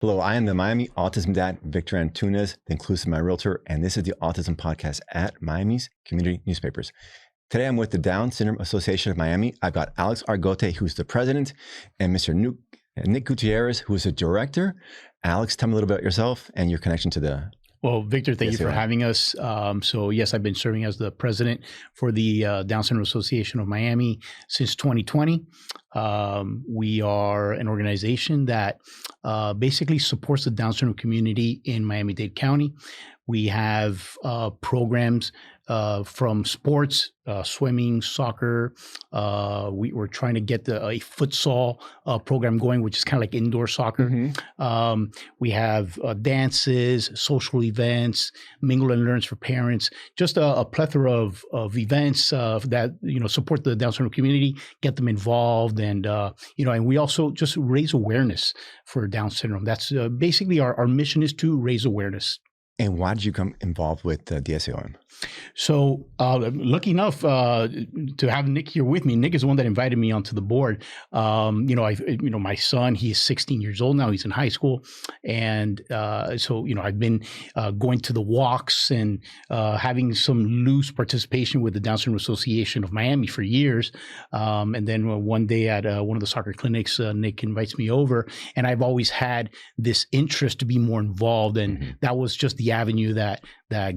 Hello, I am the Miami Autism Dad, Victor Antunes, the Inclusive My Realtor, and this is the Autism Podcast at Miami's Community Newspapers. Today, I'm with the Down Syndrome Association of Miami. I've got Alex Argote, who's the president, and Mr. Nick Gutierrez, who is the director. Alex, tell me a little bit about yourself and your connection to the... Well, Victor, thank you for having us. So yes, I've been serving as the president for the Down Syndrome Association of Miami since 2020. We are an organization that basically supports the Down syndrome community in Miami-Dade County. We have programs from sports, swimming, soccer. We're trying to get a futsal program going, which is kind of like indoor soccer. Mm-hmm. We have dances, social events, mingle and learns for parents, just a plethora of events that, support the Down syndrome community, get them involved. And, and we also just raise awareness for Down syndrome. That's basically our mission is to raise awareness. And why did you come involved with DSOM? So lucky enough to have Nick here with me. Nick is the one that invited me onto the board. My son, he is 16 years old now. He's in high school. And so I've been going to the walks and having some loose participation with the Down Syndrome Association of Miami for years. And then one day at one of the soccer clinics, Nick invites me over. And I've always had this interest to be more involved. And that was just the avenue that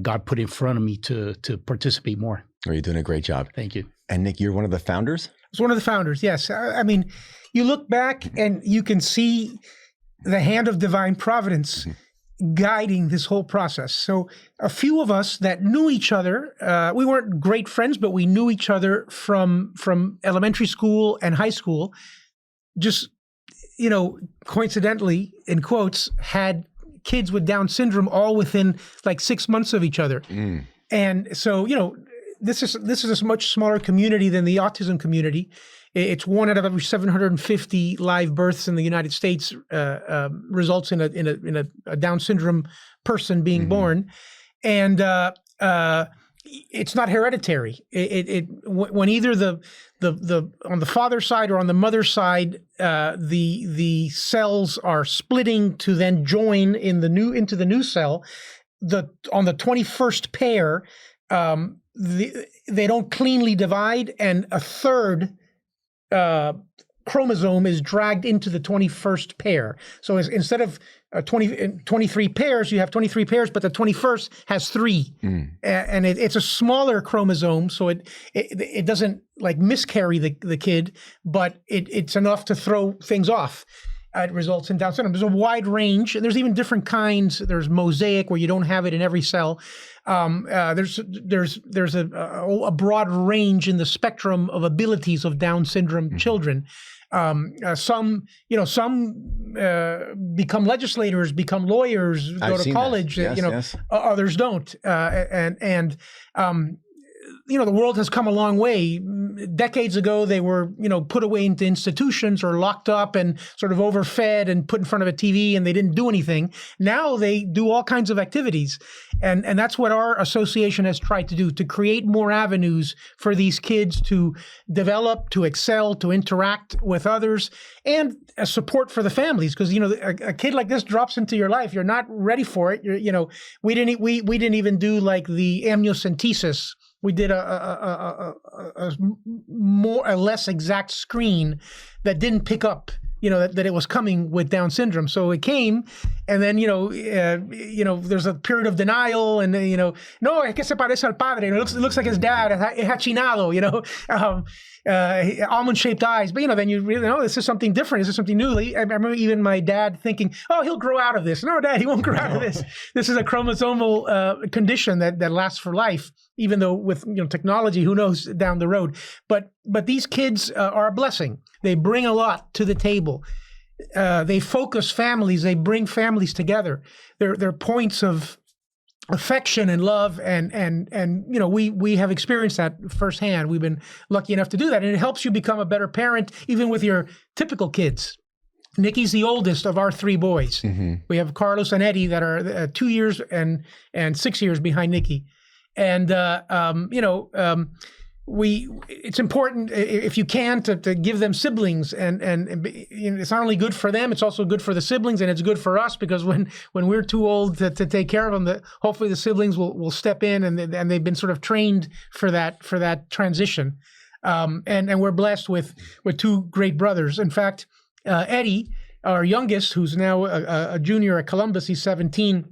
God put in front of me to participate more. Oh, you're doing a great job. Thank you. And Nick, you're one of the founders? I was one of the founders, yes. I mean, you look back and you can see the hand of divine providence guiding this whole process. So a few of us that knew each other, we weren't great friends, but we knew each other from elementary school and high school, just, coincidentally, in quotes, had kids with Down syndrome all within like 6 months of each other. And so, this is a much smaller community than the autism community. It's 1 out of every 750 live births in the United States results in a Down syndrome person being born. And it's not hereditary. When either the on the father's side or on the mother's side, the cells are splitting to then join into the new cell. On the 21st pair, they don't cleanly divide, and a third chromosome is dragged into the 21st pair. So instead of 23 pairs, you have 23 pairs, but the 21st has 3. And it's a smaller chromosome, so it doesn't like miscarry the kid, but it's enough to throw things off. It results in Down syndrome. There's a wide range. There's even different kinds. There's mosaic, where you don't have it in every cell. There's a broad range in the spectrum of abilities of Down syndrome children. Some become legislators, become lawyers, go to college. Yes. Others don't. The world has come a long way. Decades ago, they were, put away into institutions or locked up and sort of overfed and put in front of a TV, and they didn't do anything. Now they do all kinds of activities. And that's what our association has tried to do, to create more avenues for these kids to develop, to excel, to interact with others, and a support for the families. Because, a kid like this drops into your life. You're not ready for it. We didn't even do like the amniocentesis. We did a more or less exact screen that didn't pick up, that it was coming with Down syndrome. So it came, and then, there's a period of denial, and no, es que se parece al padre. It looks like his dad. Es achinado, almond-shaped eyes. But, then you really know this is something different. This is something new. I remember even my dad thinking, oh, he'll grow out of this. No, Dad, he won't grow out of this. This is a chromosomal condition that lasts for life, even though with technology, who knows down the road. But these kids are a blessing. They bring a lot to the table. They focus families. They bring families together. They're points of affection and love, and we have experienced that firsthand. We've been lucky enough to do that, and it helps you become a better parent, even with your typical kids. Nikki's the oldest of our 3 boys. We have Carlos and Eddie that are 2 years and 6 years behind Nikki, and it's important if you can to give them siblings, and it's not only good for them, it's also good for the siblings, and it's good for us because when we're too old to take care of them, hopefully the siblings will step in, and they've been sort of trained for that transition. And we're blessed with two great brothers. In fact, Eddie, our youngest, who's now a junior at Columbus, he's 17,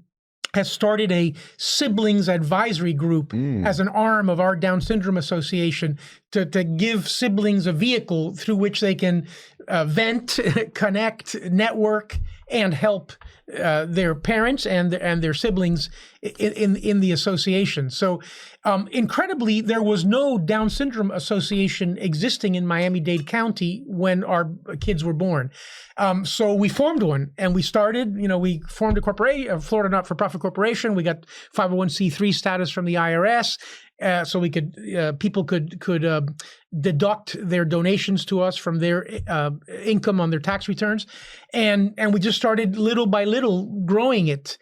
has started a siblings advisory group as an arm of our Down Syndrome Association to give siblings a vehicle through which they can vent, connect, network, and help their parents and their siblings in the association. So incredibly, there was no Down Syndrome Association existing in Miami-Dade County when our kids were born. So we formed one, and we started, we formed a corporation, a Florida not-for-profit corporation. We got 501c3 status from the IRS. So we could, people could deduct their donations to us from their income on their tax returns, and we just started little by little growing it.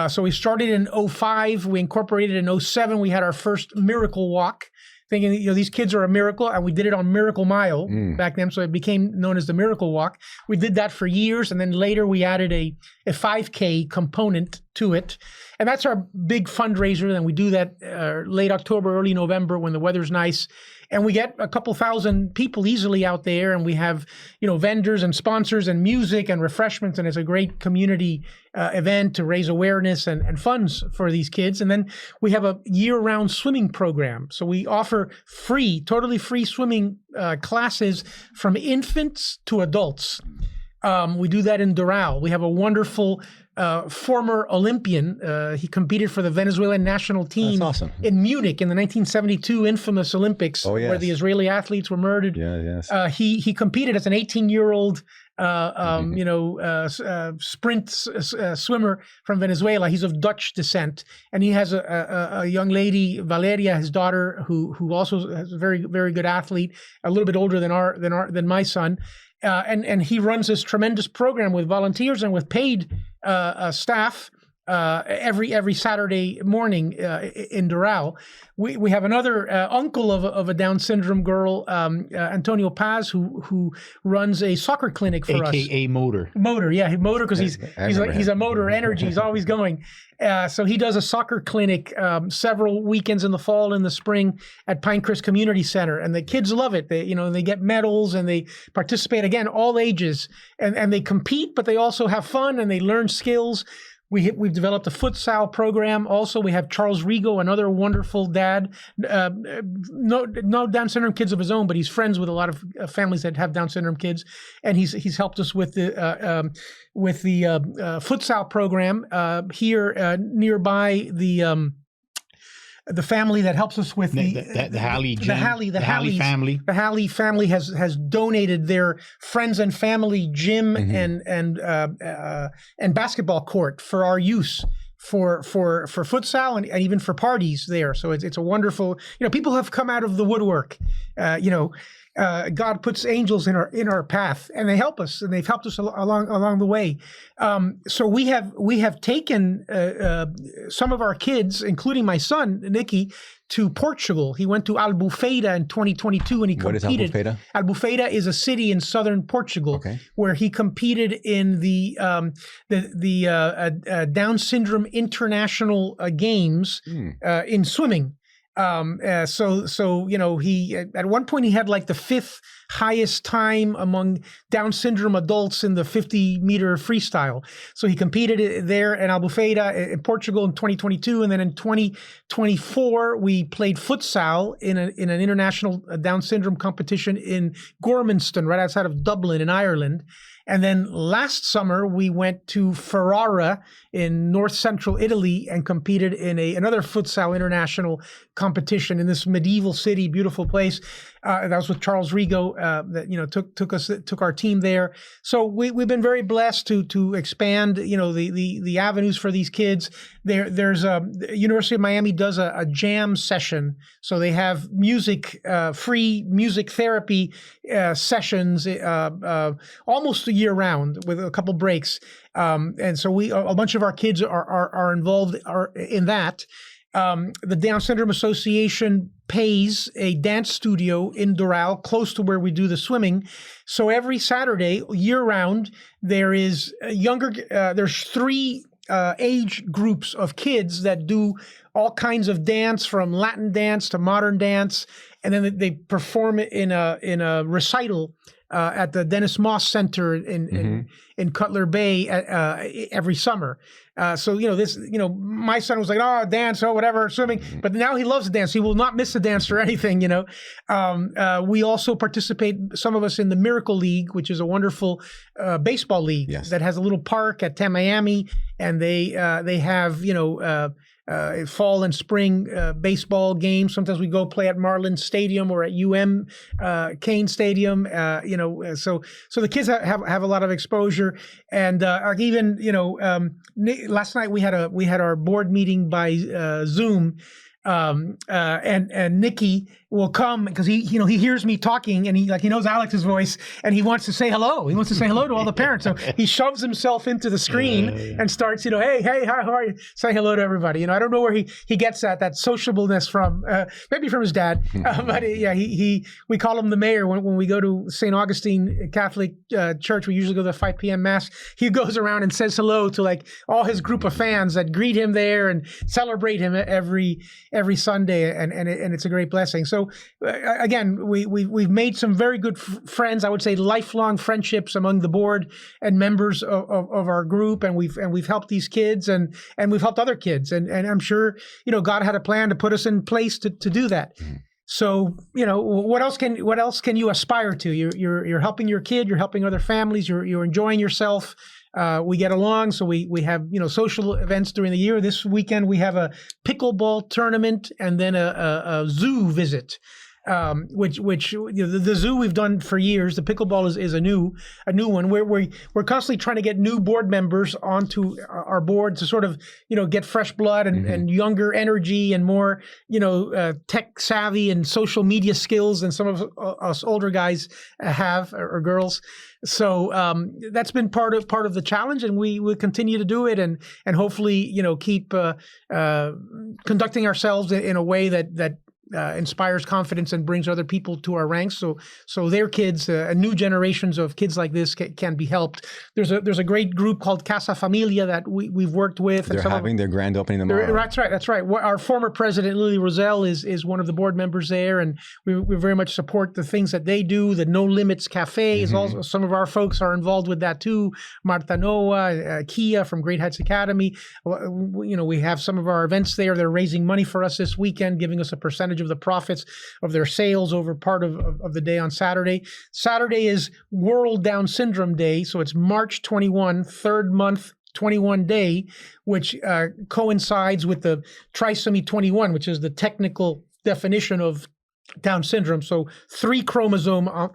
So we started in 2005. We incorporated in 2007. We had our first miracle walk, thinking these kids are a miracle, and we did it on Miracle Mile back then, so it became known as the Miracle Walk. We did that for years, and then later we added a 5K component to it, and that's our big fundraiser. And we do that late October, early November when the weather's nice, and we get a couple thousand people easily out there, and we have vendors and sponsors and music and refreshments, and it's a great community event to raise awareness and funds for these kids. And then we have a year-round swimming program. So we offer totally free swimming classes from infants to adults. We do that in Doral. We have a wonderful former Olympian. He competed for the Venezuelan national team in Munich in the 1972 infamous Olympics, where the Israeli athletes were murdered. He competed as an 18-year-old sprint swimmer from Venezuela. He's of Dutch descent, and he has a young lady, Valeria, his daughter, who also is a very, very good athlete, a little bit older than my son. And he runs this tremendous program with volunteers and with paid staff every Saturday morning in Doral. We have another uncle of a Down syndrome girl, Antonio Paz, who runs a soccer clinic for us. AKA Motor. Motor, yeah, Motor, because he's a motor energy. He's always going. So he does a soccer clinic several weekends in the fall and the spring at Pinecrest Community Center, and the kids love it. They get medals and they participate, again, all ages, and they compete, but they also have fun and they learn skills. We've developed a futsal program. Also, we have Charles Rigo, another wonderful dad. No Down syndrome kids of his own, but he's friends with a lot of families that have Down syndrome kids, and he's helped us with the futsal program here nearby. The family that helps us with the Halley family. The Halley family has donated their friends and family gym and basketball court for our use for futsal and even for parties there. So it's a wonderful. People have come out of the woodwork. God puts angels in our path, and they help us, and they've helped us along the way. So we have taken some of our kids, including my son Nicky, to Portugal. He went to Albufeira in 2022, and he competed. What is Albufeira? Albufeira is a city in southern Portugal, where he competed in the Down Syndrome International Games in swimming. He at one point he had like the 5th highest time among Down syndrome adults in the 50-meter freestyle. So he competed there in Albufeira in Portugal in 2022, and then in 2024 we played futsal in an international Down syndrome competition in Gormanston, right outside of Dublin in Ireland. And then last summer, we went to Ferrara in north central Italy and competed in another futsal international competition in this medieval city, beautiful place. That was with Charles Rigo, that took our team there. So we've been very blessed to expand, the avenues for these kids. There's the University of Miami does a jam session, so they have free music therapy sessions almost a year round with a couple breaks, and so a bunch of our kids are involved in that. The Down Syndrome Association pays a dance studio in Doral, close to where we do the swimming. So every Saturday, year round, there is there's 3 age groups of kids that do all kinds of dance, from Latin dance to modern dance, and then they perform it in a recital at the Dennis Moss Center in Cutler Bay every summer. So my son was like, oh, dance, oh, whatever, swimming, but now he loves to dance. He will not miss a dance or anything. We also participate, some of us, in the Miracle League, which is a wonderful baseball league that has a little park at Miami, and they have fall and spring baseball games. Sometimes we go play at Marlins Stadium or at Kane Stadium. So the kids have a lot of exposure, and last night we had our board meeting by Zoom. And Nikki will come because he hears me talking, and he knows Alex's voice, and he wants to say hello. He wants to say hello to all the parents. So he shoves himself into the screen and starts, hey, how are you? Say hello to everybody. I don't know where he gets that sociableness from. Maybe from his dad. But we call him the mayor when we go to St. Augustine Catholic Church. We usually go to the 5 p.m. mass. He goes around and says hello to all his group of fans that greet him there and celebrate him every Sunday, and it's a great blessing. So again, we've made some very good friends. I would say lifelong friendships among the board and members of our group, and we've helped these kids, and we've helped other kids, and I'm sure God had a plan to put us in place to do that. So what else can you aspire to? You're helping your kid, you're helping other families, you're enjoying yourself. We get along, so we have social events during the year. This weekend we have a pickleball tournament and then a zoo visit, which the zoo we've done for years. The pickleball is a new one. We're constantly trying to get new board members onto our board to sort of get fresh blood and younger energy and more tech savvy and social media skills than some of us older guys have, or girls. So that's been part of the challenge, and we will continue to do it, and hopefully keep conducting ourselves in a way that inspires confidence and brings other people to our ranks, so their kids, new generations of kids like this can be helped. There's a great group called Casa Familia that we've worked with. They're having their grand opening tomorrow. That's right. Our former president, Lily Roselle, is one of the board members there, and we very much support the things that they do. The No Limits Cafe is also, some of our folks are involved with that too. Marta Noah, Kia from Great Heights Academy. We have some of our events there. They're raising money for us this weekend, giving us a percentage of the profits of their sales over part of the day on Saturday. Saturday is World Down Syndrome Day, so it's March 21, third month 21 day, which coincides with the trisomy 21, which is the technical definition of Down syndrome. So 3 chromosome on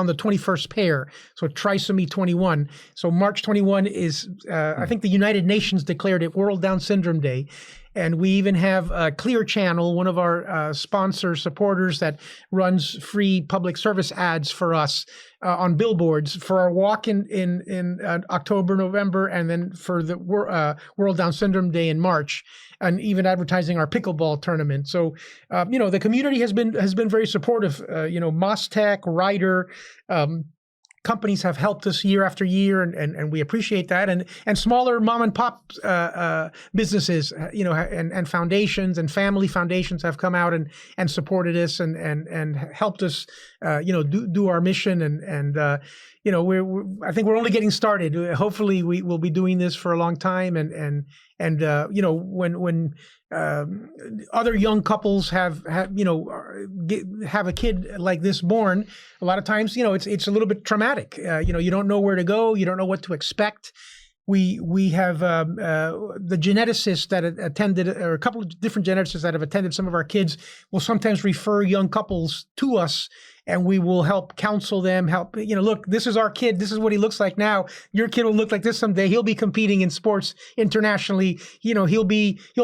the 21st pair. So trisomy 21. So March 21 is, I think the United Nations declared it World Down Syndrome Day. And we even have Clear Channel, one of our sponsor supporters that runs free public service ads for us on billboards for our walk in October, November, and then for the World Down Syndrome Day in March, and even advertising our pickleball tournament. So, the community has been very supportive. Mostech, Ryder, companies have helped us year after year, and we appreciate that. And smaller mom and pop businesses, and foundations and family foundations have come out and supported us and helped us, do our mission. And I think we're only getting started. Hopefully, we will be doing this for a long time. And when other young couples have a kid like this born, a lot of times, it's a little bit traumatic. You don't know where to go. You don't know what to expect. We have the geneticists that attended, or a couple of different geneticists that have attended some of our kids will sometimes refer young couples to us and we will help counsel them, look, this is our kid. This is what he looks like now. Your kid will look like this someday. He'll be competing in sports internationally. He'll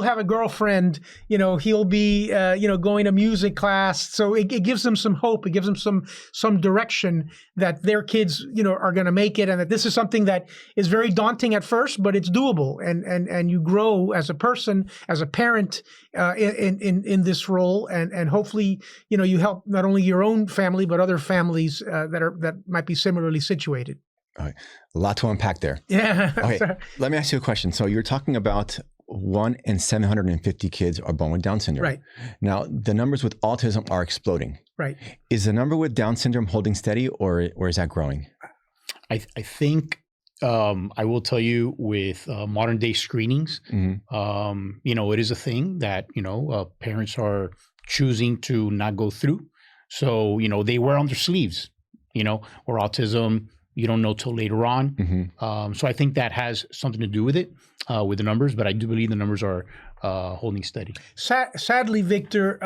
have a girlfriend. He'll be, going to music class. So it gives them some hope. It gives them some direction that their kids, are going to make it, and that this is something that is very daunting at first, but it's doable. And you grow as a person, as a parent, in this role, and hopefully, you help not only your own family but other families that might be similarly situated. All right. A lot to unpack there. Yeah. Okay. Let me ask you a question. So you're talking about 1 in 750 kids are born with Down syndrome. Right. Now, the numbers with autism are exploding. Right. Is the number with Down syndrome holding steady, or is that growing? I think I will tell you with modern day screenings, it is a thing that, parents are choosing to not go through. So, they wear on their sleeves, or autism, you don't know till later on. So I think that has something to do with it, with the numbers, but I do believe the numbers are holding steady. Sadly, Victor,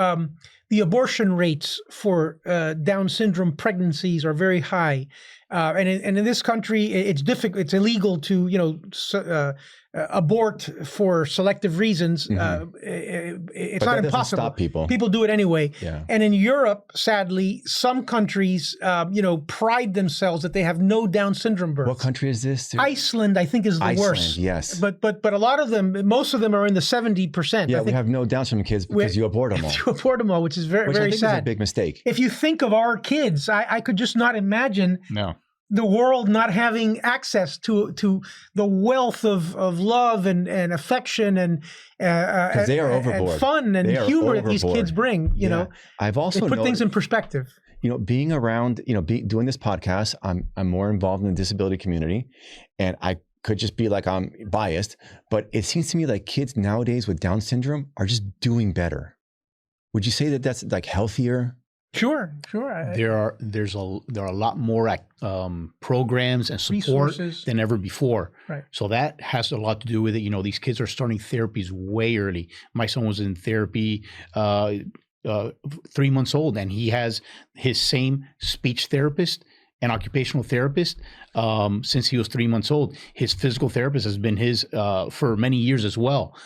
the abortion rates for Down syndrome pregnancies are very high. And in this country, it's difficult. It's illegal to, abort for selective reasons. It's not impossible. Stop people. People do it anyway. Yeah. And in Europe, sadly, some countries, pride themselves that they have no Down syndrome births. What country is this? Iceland, I think, is the worst. Yes. But a lot of them, most of them are in the 70%. Yeah, we have no Down syndrome kids because you abort them all. You abort them all, which is very, very sad. Is a big mistake. If you think of our kids, I could just not imagine the world not having access to the wealth of love and affection and they are overboard. And fun and humor that these kids bring. I've also they put things in perspective. Being around, doing this podcast, I'm more involved in the disability community, and I could just be like I'm biased, but it seems to me like kids nowadays with Down syndrome are just doing better. Would you say that that's like healthier? Sure. There are a lot more programs and support resources than ever before. Right. So that has a lot to do with it. These kids are starting therapies way early. My son was in therapy 3 months old, and he has his same speech therapist and occupational therapist since he was 3 months old. His physical therapist has been his for many years as well.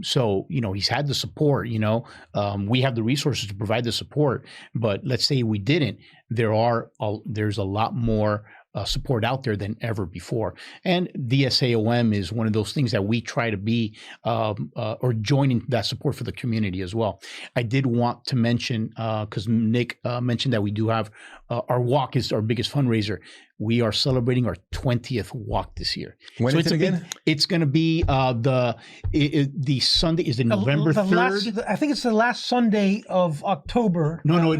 So, he's had the support, we have the resources to provide the support, but let's say we didn't, there's a lot more support out there than ever before. And DSOM is one of those things that we try to be or join in that support for the community as well. I did want to mention, because Nick mentioned that we do have our walk is our biggest fundraiser. We are celebrating our 20th walk this year. When is it again? It's going to be the Sunday is November 3rd. I think it's the last Sunday of October. No.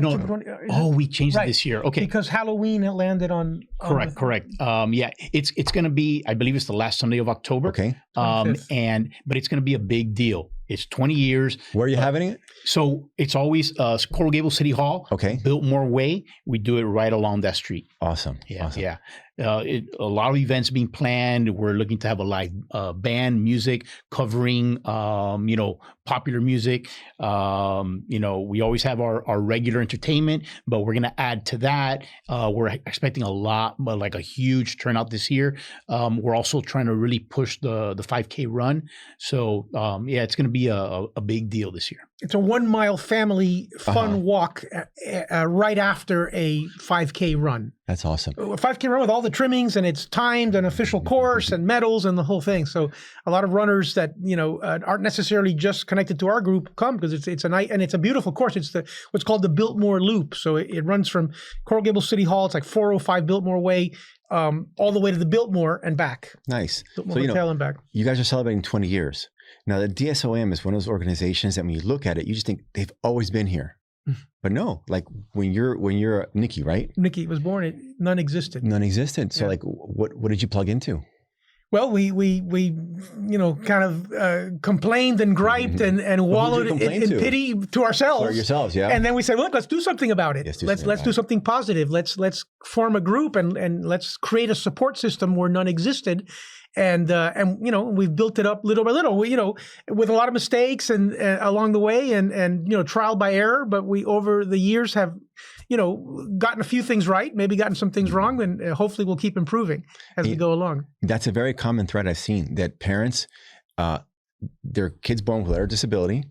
Oh, we changed it this year. Okay. Because Halloween it landed on. Correct. It's going to be, I believe it's the last Sunday of October. Okay. But it's going to be a big deal. It's 20 years. Where are you having it? So it's always Coral Gables City Hall. Okay. Biltmore Way. We do it right along that street. Awesome. Yeah. A lot of events being planned. We're looking to have a live band music covering, popular music. We always have our regular entertainment, but we're going to add to that. We're expecting a lot, like a huge turnout this year. We're also trying to really push the 5K run. So it's going to be a big deal this year. It's a 1 mile family fun walk right after a 5K run. That's awesome. A 5K run with all the trimmings, and it's timed, an official course and medals and the whole thing. So a lot of runners that aren't necessarily just connected to our group come because it's a night and it's a beautiful course. It's what's called the Biltmore Loop. So it runs from Coral Gables City Hall. It's like 405 Biltmore Way. All the way to the Biltmore and back. Nice. Biltmore Hotel and back. You guys are celebrating 20 years. Now, the DSOM is one of those organizations that when you look at it, you just think they've always been here. But no, like when you're Nikki, right? Nikki was born, none existed. Non-existent. So like what did you plug into? Well, we kind of complained and griped and wallowed in pity to ourselves. For yourselves, yeah. And then we said, look, let's do something about it. Let's do something positive. Let's form a group and let's create a support system where none existed. And we've built it up little by little, with a lot of mistakes and along the way and trial by error. But we over the years have, gotten a few things right, maybe gotten some things wrong, and hopefully we'll keep improving as we go along. That's a very common thread I've seen, that parents, their kids born with a disability,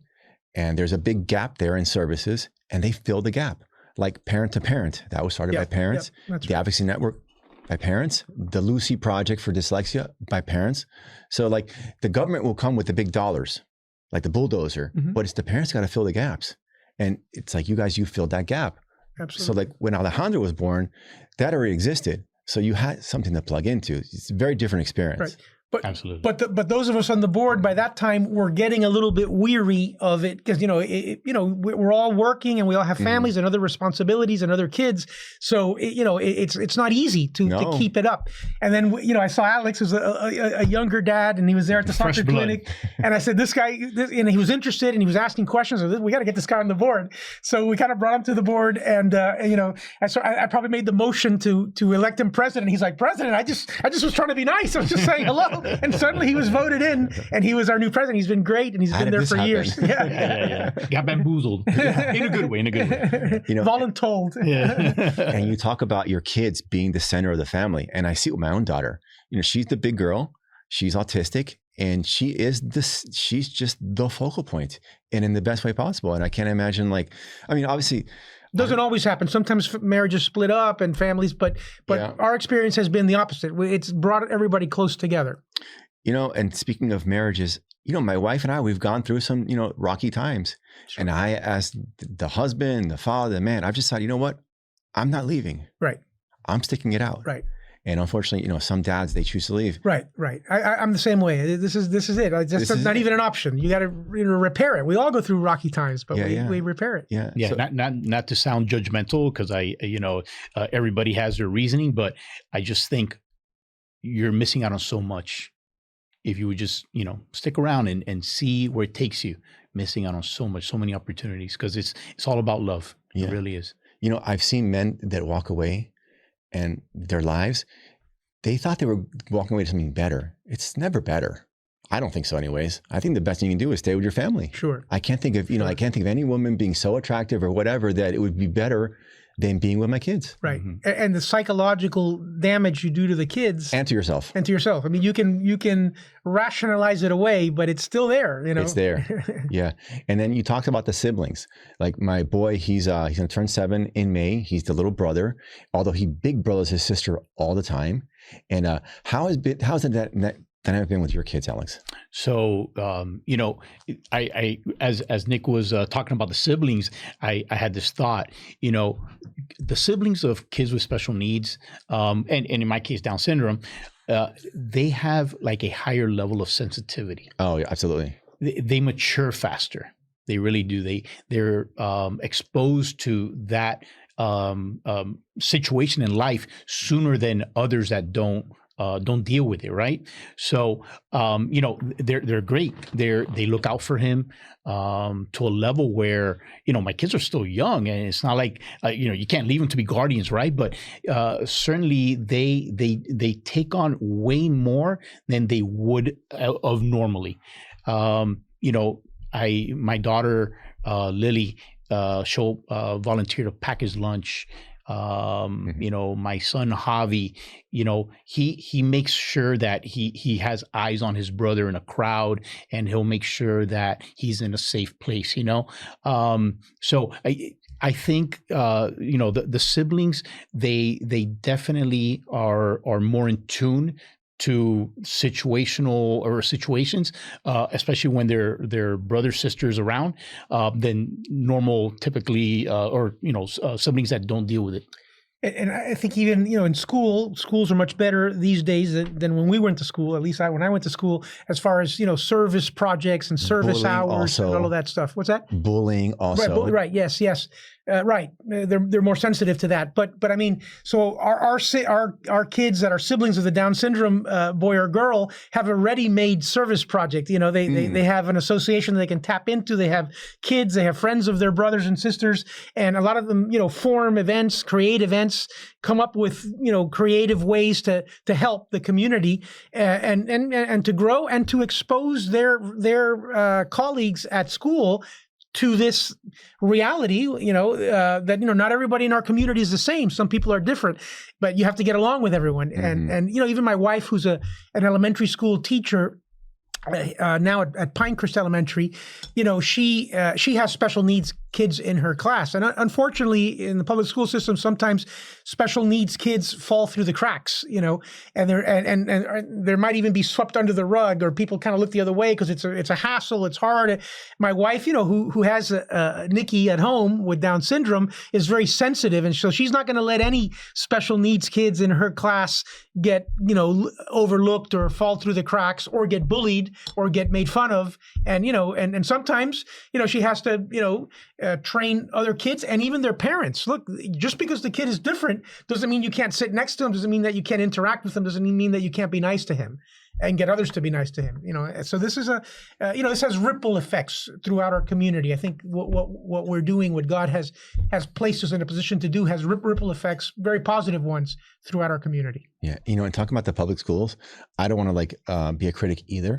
and there's a big gap there in services, and they fill the gap. Like Parent to Parent, that was started by parents. The Advocacy Network by parents. The Lucy Project for dyslexia by parents. So like the government will come with the big dollars, like the bulldozer, but it's the parents got to fill the gaps. And it's like, you filled that gap. Absolutely. So like when Alejandro was born, that already existed. So you had something to plug into. It's a very different experience. Right. But, absolutely. But those of us on the board by that time were getting a little bit weary of it because we're all working and we all have families and other responsibilities and other kids. So it's not easy to keep it up. And then I saw Alex who's a younger dad, and he was there at the soccer clinic, and I said, this guy, and he was interested and he was asking questions. We got to get this guy on the board. So we kind of brought him to the board, and I probably made the motion to elect him president. He's like, President, I just was trying to be nice. I was just saying hello. And suddenly he was voted in, and he was our new president. He's been great, and he's been there for years. Yeah. Got bamboozled in a good way. Voluntold. And you talk about your kids being the center of the family, and I see it with my own daughter. She's the big girl. She's autistic, and she's just the focal point, and in the best way possible. And I can't imagine, obviously. Doesn't always happen. Sometimes marriages split up and families, but our experience has been the opposite. It's brought everybody close together. And speaking of marriages, my wife and I, we've gone through some, rocky times. Sure. And I, as the husband, the father, the man, I've just thought, you know what? I'm not leaving. Right. I'm sticking it out. Right. And unfortunately, some dads, they choose to leave. Right. I'm the same way. This is it. It's not even an option. You got to repair it. We all go through rocky times, but we repair it. Yeah. Yeah. So, not to sound judgmental, because everybody has their reasoning, but I just think you're missing out on so much if you would just stick around and see where it takes you. Missing out on so many opportunities, because it's all about love. Yeah. It really is. I've seen men that walk away, and their lives, they thought they were walking away to something better. It's never better. I don't think so anyways. I think the best thing you can do is stay with your family. Sure. I can't think of, I can't think of any woman being so attractive or whatever that it would be better than being with my kids. Right. Mm-hmm. And the psychological damage you do to the kids. And to yourself. I mean, you can rationalize it away, but it's still there, It's there. Yeah. And then you talked about the siblings. Like my boy, he's going to turn 7 in May. He's the little brother, although he big brothers his sister all the time. And how's that dynamic been with your kids, Alex? So, I as Nick was talking about the siblings, I had this thought, the siblings of kids with special needs, and in my case, Down syndrome, they have like a higher level of sensitivity. Oh, yeah, absolutely. They mature faster. They really do. They're exposed to that situation in life sooner than others that don't deal with it, right? So, they're great. They look out for him to a level where, my kids are still young, and it's not like you can't leave them to be guardians, right? But certainly they take on way more than they would of normally. My daughter Lily, she'll volunteer to pack his lunch. My son Javi, he makes sure that he has eyes on his brother in a crowd, and he'll make sure that he's in a safe place, So I think the siblings, they definitely are more in tune to situations, especially when their brother, sisters around, than normal, typically, siblings that don't deal with it. And I think even, in schools are much better these days than when we went to school, at least when I went to school, as far as, service projects and service Bullying hours also. and all of that stuff. What's that? Bullying also. Right. Yes. Right. They're more sensitive to that. But I mean, so our kids that are siblings of the Down syndrome boy or girl have a ready-made service project. They have an association they can tap into. They have kids. They have friends of their brothers and sisters, and a lot of them, form events, create events, come up with creative ways to help the community and to grow and to expose their colleagues at school to this reality, that, not everybody in our community is the same. Some people are different, but you have to get along with everyone. Mm-hmm. And even my wife, who's an elementary school teacher, now at Pinecrest Elementary, she has special needs kids in her class. And unfortunately, in the public school system, sometimes special needs kids fall through the cracks, and there might even be swept under the rug, or people kind of look the other way because it's a hassle. It's hard. My wife, who has Nikki at home with Down syndrome, is very sensitive. And so she's not going to let any special needs kids in her class get, overlooked or fall through the cracks or get bullied or get made fun of. And, and sometimes, she has to, train other kids and even their parents. Look, just because the kid is different doesn't mean you can't sit next to him, doesn't mean that you can't interact with him, doesn't mean that you can't be nice to him and get others to be nice to him. So this is this has ripple effects throughout our community. I think what we're doing, what God has placed us in a position to do, has ripple effects, very positive ones, throughout our community. Yeah. And talking about the public schools, I don't want to be a critic either.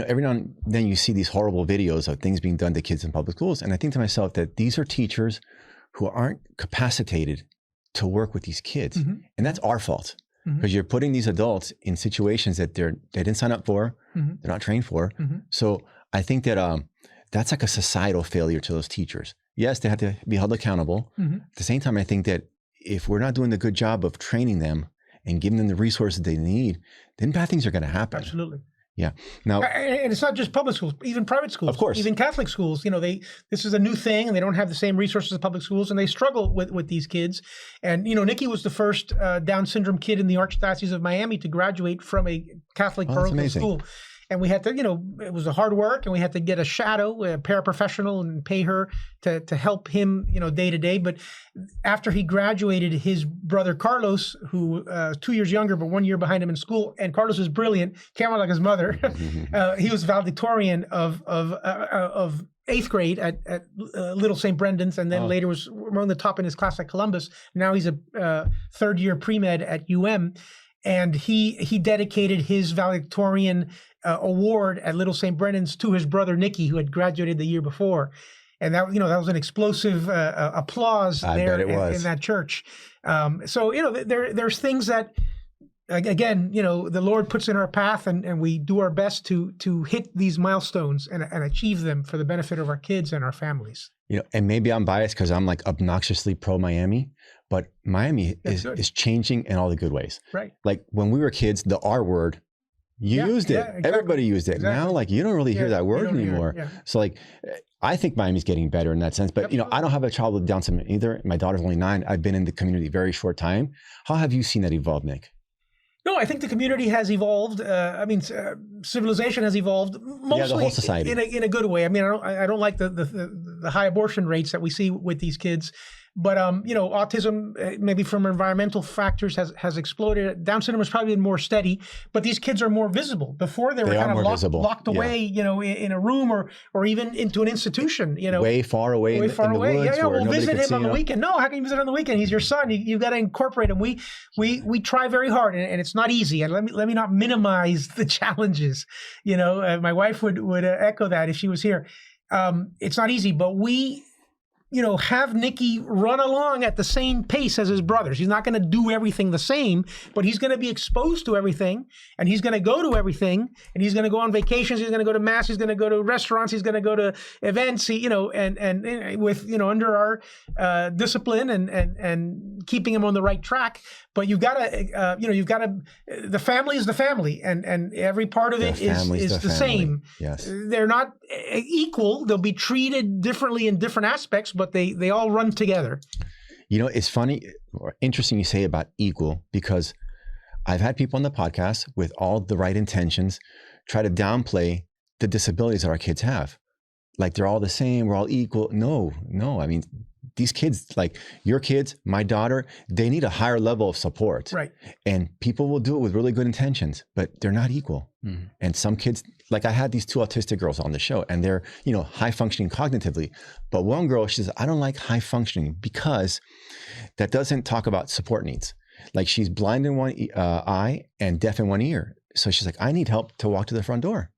Every now and then you see these horrible videos of things being done to kids in public schools. And I think to myself that these are teachers who aren't capacitated to work with these kids. Mm-hmm. And that's our fault, because you're putting these adults in situations that they didn't sign up for, they're not trained for. Mm-hmm. So I think that that's like a societal failure to those teachers. Yes, they have to be held accountable. Mm-hmm. At the same time, I think that if we're not doing a good job of training them and giving them the resources they need, then bad things are going to happen. Absolutely. Yeah. Now, and it's not just public schools, even private schools. Of course. Even Catholic schools. This is a new thing, and they don't have the same resources as public schools, and they struggle with these kids. And Nikki was the first Down syndrome kid in the Archdiocese of Miami to graduate from a Catholic parochial school. And we had to, it was a hard work, and we had to get a paraprofessional, and pay her to help him, day to day. But after he graduated, his brother Carlos, who 2 years younger but 1 year behind him in school, and Carlos is brilliant, can't run like his mother. He was valedictorian of 8th grade at Little St. Brendan's, and then later was among the top in his class at Columbus. Now he's a third year pre-med at UM. And he dedicated his valedictorian award at Little St. Brendan's to his brother Nicky, who had graduated the year before, and that was an explosive applause there in that church. So there's things that, again, the Lord puts in our path, and we do our best to hit these milestones and achieve them for the benefit of our kids and our families. And maybe I'm biased because I'm like obnoxiously pro Miami, but Miami is changing in all the good ways. Right. Like when we were kids, the R word, used it. Exactly. Everybody used it. Exactly. Now, you don't really hear that word anymore. So I think Miami's getting better in that sense. But, I don't have a child with Down syndrome either. My daughter's only 9. I've been in the community a very short time. How have you seen that evolve, Nick? No, I think the community has evolved. Civilization has evolved mostly the whole society in a good way. I don't like the high abortion rates that we see with these kids. But, autism, maybe from environmental factors, has exploded. Down syndrome has probably been more steady, but these kids are more visible. Before they were kind of locked away, in a room or even into an institution, way far away. In the woods. We'll visit him on the weekend. No, how can you visit on the weekend? He's your son. You've got to incorporate him. We try very hard, and it's not easy. And let me not minimize the challenges. My wife would echo that if she was here. It's not easy, but we have Nicky run along at the same pace as his brothers. He's not going to do everything the same, but he's going to be exposed to everything, and he's going to go to everything, and he's going to go on vacations. He's going to go to mass. He's going to go to restaurants. He's going to go to events. And with under our discipline and keeping him on the right track. But you've got to, the family is the family, and every part of it is the same. Yes, they're not equal. They'll be treated differently in different aspects, but they all run together. It's funny or interesting you say about equal, because I've had people on the podcast with all the right intentions try to downplay the disabilities that our kids have. Like they're all the same, we're all equal. No. These kids, like your kids, my daughter, they need a higher level of support. Right. And people will do it with really good intentions, but they're not equal. Mm-hmm. And some kids, like I had these 2 autistic girls on the show, and they're, high functioning cognitively. But one girl, she says, I don't like high functioning because that doesn't talk about support needs. Like she's blind in one eye and deaf in one ear. So she's like, I need help to walk to the front door.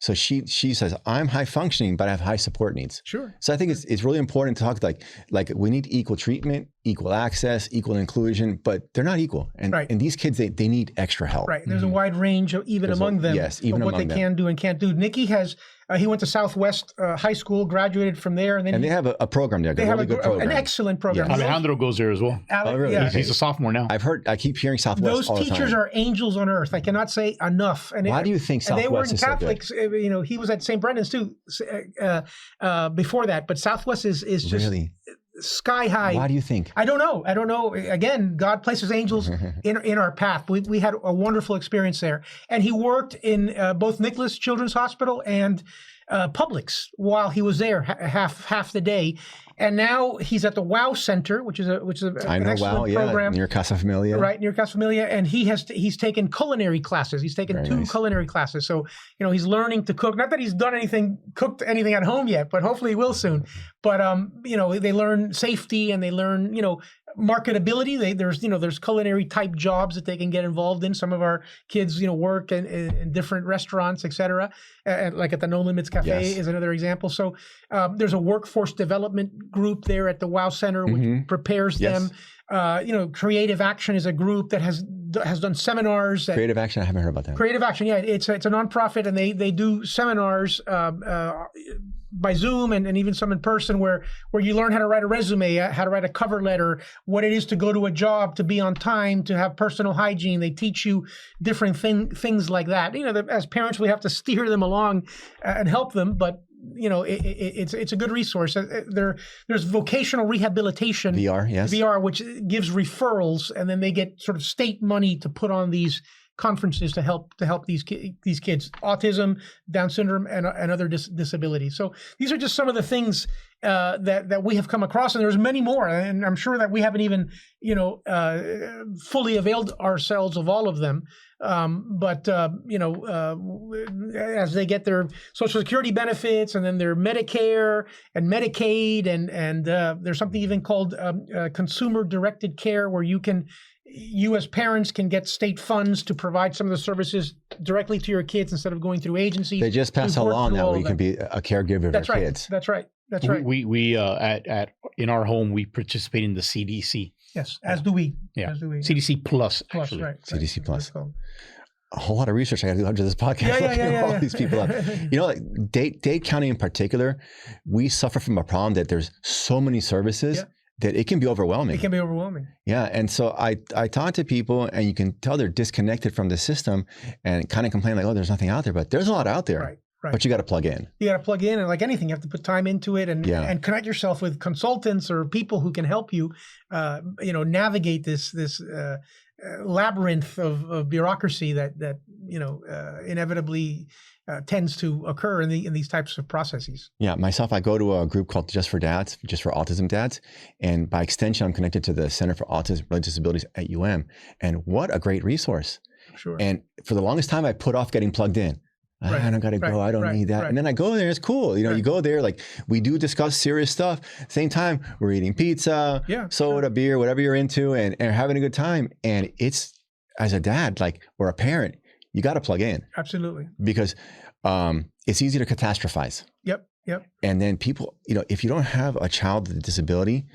So she says, I'm high functioning, but I have high support needs. Sure. So I think it's really important to talk like we need equal treatment, equal access, equal inclusion, but they're not equal. And these kids, they need extra help. Right. There's a wide range among them. Yes, even of what they can do and can't do. Nikki has, he went to Southwest High School, graduated from there. And then they have a program there. They have an excellent program. Yes. Alejandro goes there as well. Really? Yeah. He's a sophomore now. I keep hearing Southwest all the time. Those teachers are angels on earth. I cannot say enough. And why do you think Southwest is Catholics, so good? You know, he was at St. Brendan's too before that. But Southwest is just really sky high. Why do you think? I don't know. Again, God places angels in our path. We had a wonderful experience there. And he worked in both Nicholas Children's Hospital and Publix while he was there half the day. And now he's at the WOW Center, which is an excellent program near Casa Familia. Right, near Casa Familia, and he's taken culinary classes. He's taken two culinary classes. So, you know, he's learning to cook. Not that he's cooked anything at home yet, but hopefully he will soon. But you know, they learn safety and they learn, you know, marketability. There's culinary type jobs that they can get involved in. Some of our kids, you know, work in different restaurants, et cetera. Like at the No Limits Cafe is another example. So there's a workforce development group there at the WOW Center, which prepares them. You know, Creative Action is a group that has done seminars. Creative Action, I haven't heard about that. Creative Action, yeah, it's a nonprofit, and they do seminars by Zoom and even some in person where you learn how to write a resume, how to write a cover letter, what it is to go to a job, to be on time, to have personal hygiene. They teach you different things like that. You know, as parents, we have to steer them along and help them, but you know, it's a good resource. There's vocational rehabilitation, VR, which gives referrals, and then they get sort of state money to put on these conferences to help these kids, autism, Down syndrome, and other disabilities. So these are just some of the things that we have come across, and there's many more, and I'm sure that we haven't even fully availed ourselves of all of them. But as they get their Social Security benefits and then their Medicare and Medicaid, and there's something even called consumer-directed care, where you as parents can get state funds to provide some of the services directly to your kids instead of going through agencies. They just pass a law now where you can be a caregiver of your kids. That's right. We in our home, we participate in the CDC. Yes, as do we. Yeah, as do we. CDC Plus, actually. Right. CDC Plus. A whole lot of research I got to do after this podcast. All these people up. You know, like Dade County in particular, we suffer from a problem that there's so many services that it can be overwhelming. It can be overwhelming. Yeah. And so I talk to people, and you can tell they're disconnected from the system and kind of complain like, oh, there's nothing out there. But there's a lot out there. Right. But you got to plug in. You got to plug in, and like anything, you have to put time into it and connect yourself with consultants or people who can help you, navigate this labyrinth of bureaucracy that inevitably tends to occur in these types of processes. Yeah, myself, I go to a group called Just for Autism Dads, and by extension, I'm connected to the Center for Autism-Related Disabilities at UM. And what a great resource! Sure. And for the longest time, I put off getting plugged in. I don't got to go. I don't need that. And then I go there. It's cool. You go there. Like, we do discuss serious stuff. Same time, we're eating pizza, soda, beer, whatever you're into, and having a good time. And it's, as a dad, or a parent, you got to plug in. Absolutely. Because it's easy to catastrophize. Yep. And then people, if you don't have a child with a disability,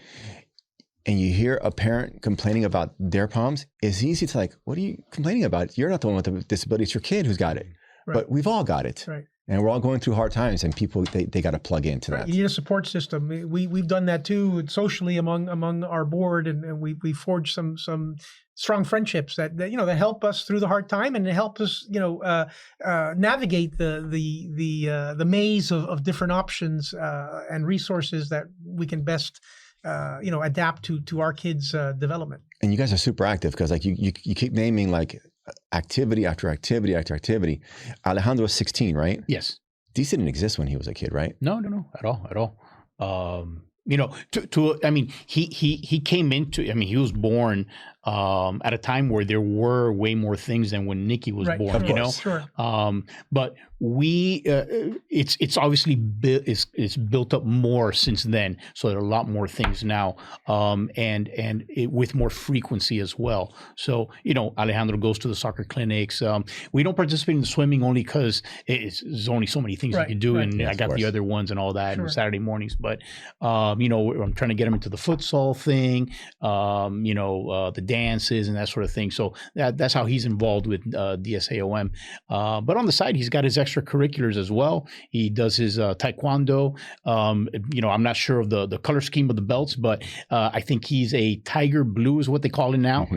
and you hear a parent complaining about their problems, it's easy to what are you complaining about? You're not the one with the disability. It's your kid who's got it. Right. But we've all got it. Right. And we're all going through hard times, and people, they got to plug into that. You need a support system. We've done that too socially among our board, and we forged some strong friendships that help us through the hard time, and help us navigate the maze of different options and resources that we can best adapt to our kids' development. And you guys are super active, because you keep naming activity after activity after activity. Alejandro was 16, right? Yes. These didn't exist when he was a kid, right? No, at all. He came into, he was born at a time where there were way more things than when Nikki was born, you know? Sure. But it's obviously it's built up more since then. So there are a lot more things now, and with more frequency as well. So, you know, Alejandro goes to the soccer clinics. We don't participate in the swimming only because there's only so many things you can do. And I got the other ones and all that on Saturday mornings. But, you know, I'm trying to get him into the futsal thing, you know, the dances and that sort of thing. So that's how he's involved with DSOM. But on the side, he's got his extracurriculars as well. He does his taekwondo. You know, I'm not sure of the color scheme of the belts, but I think he's a tiger blue is what they call it now.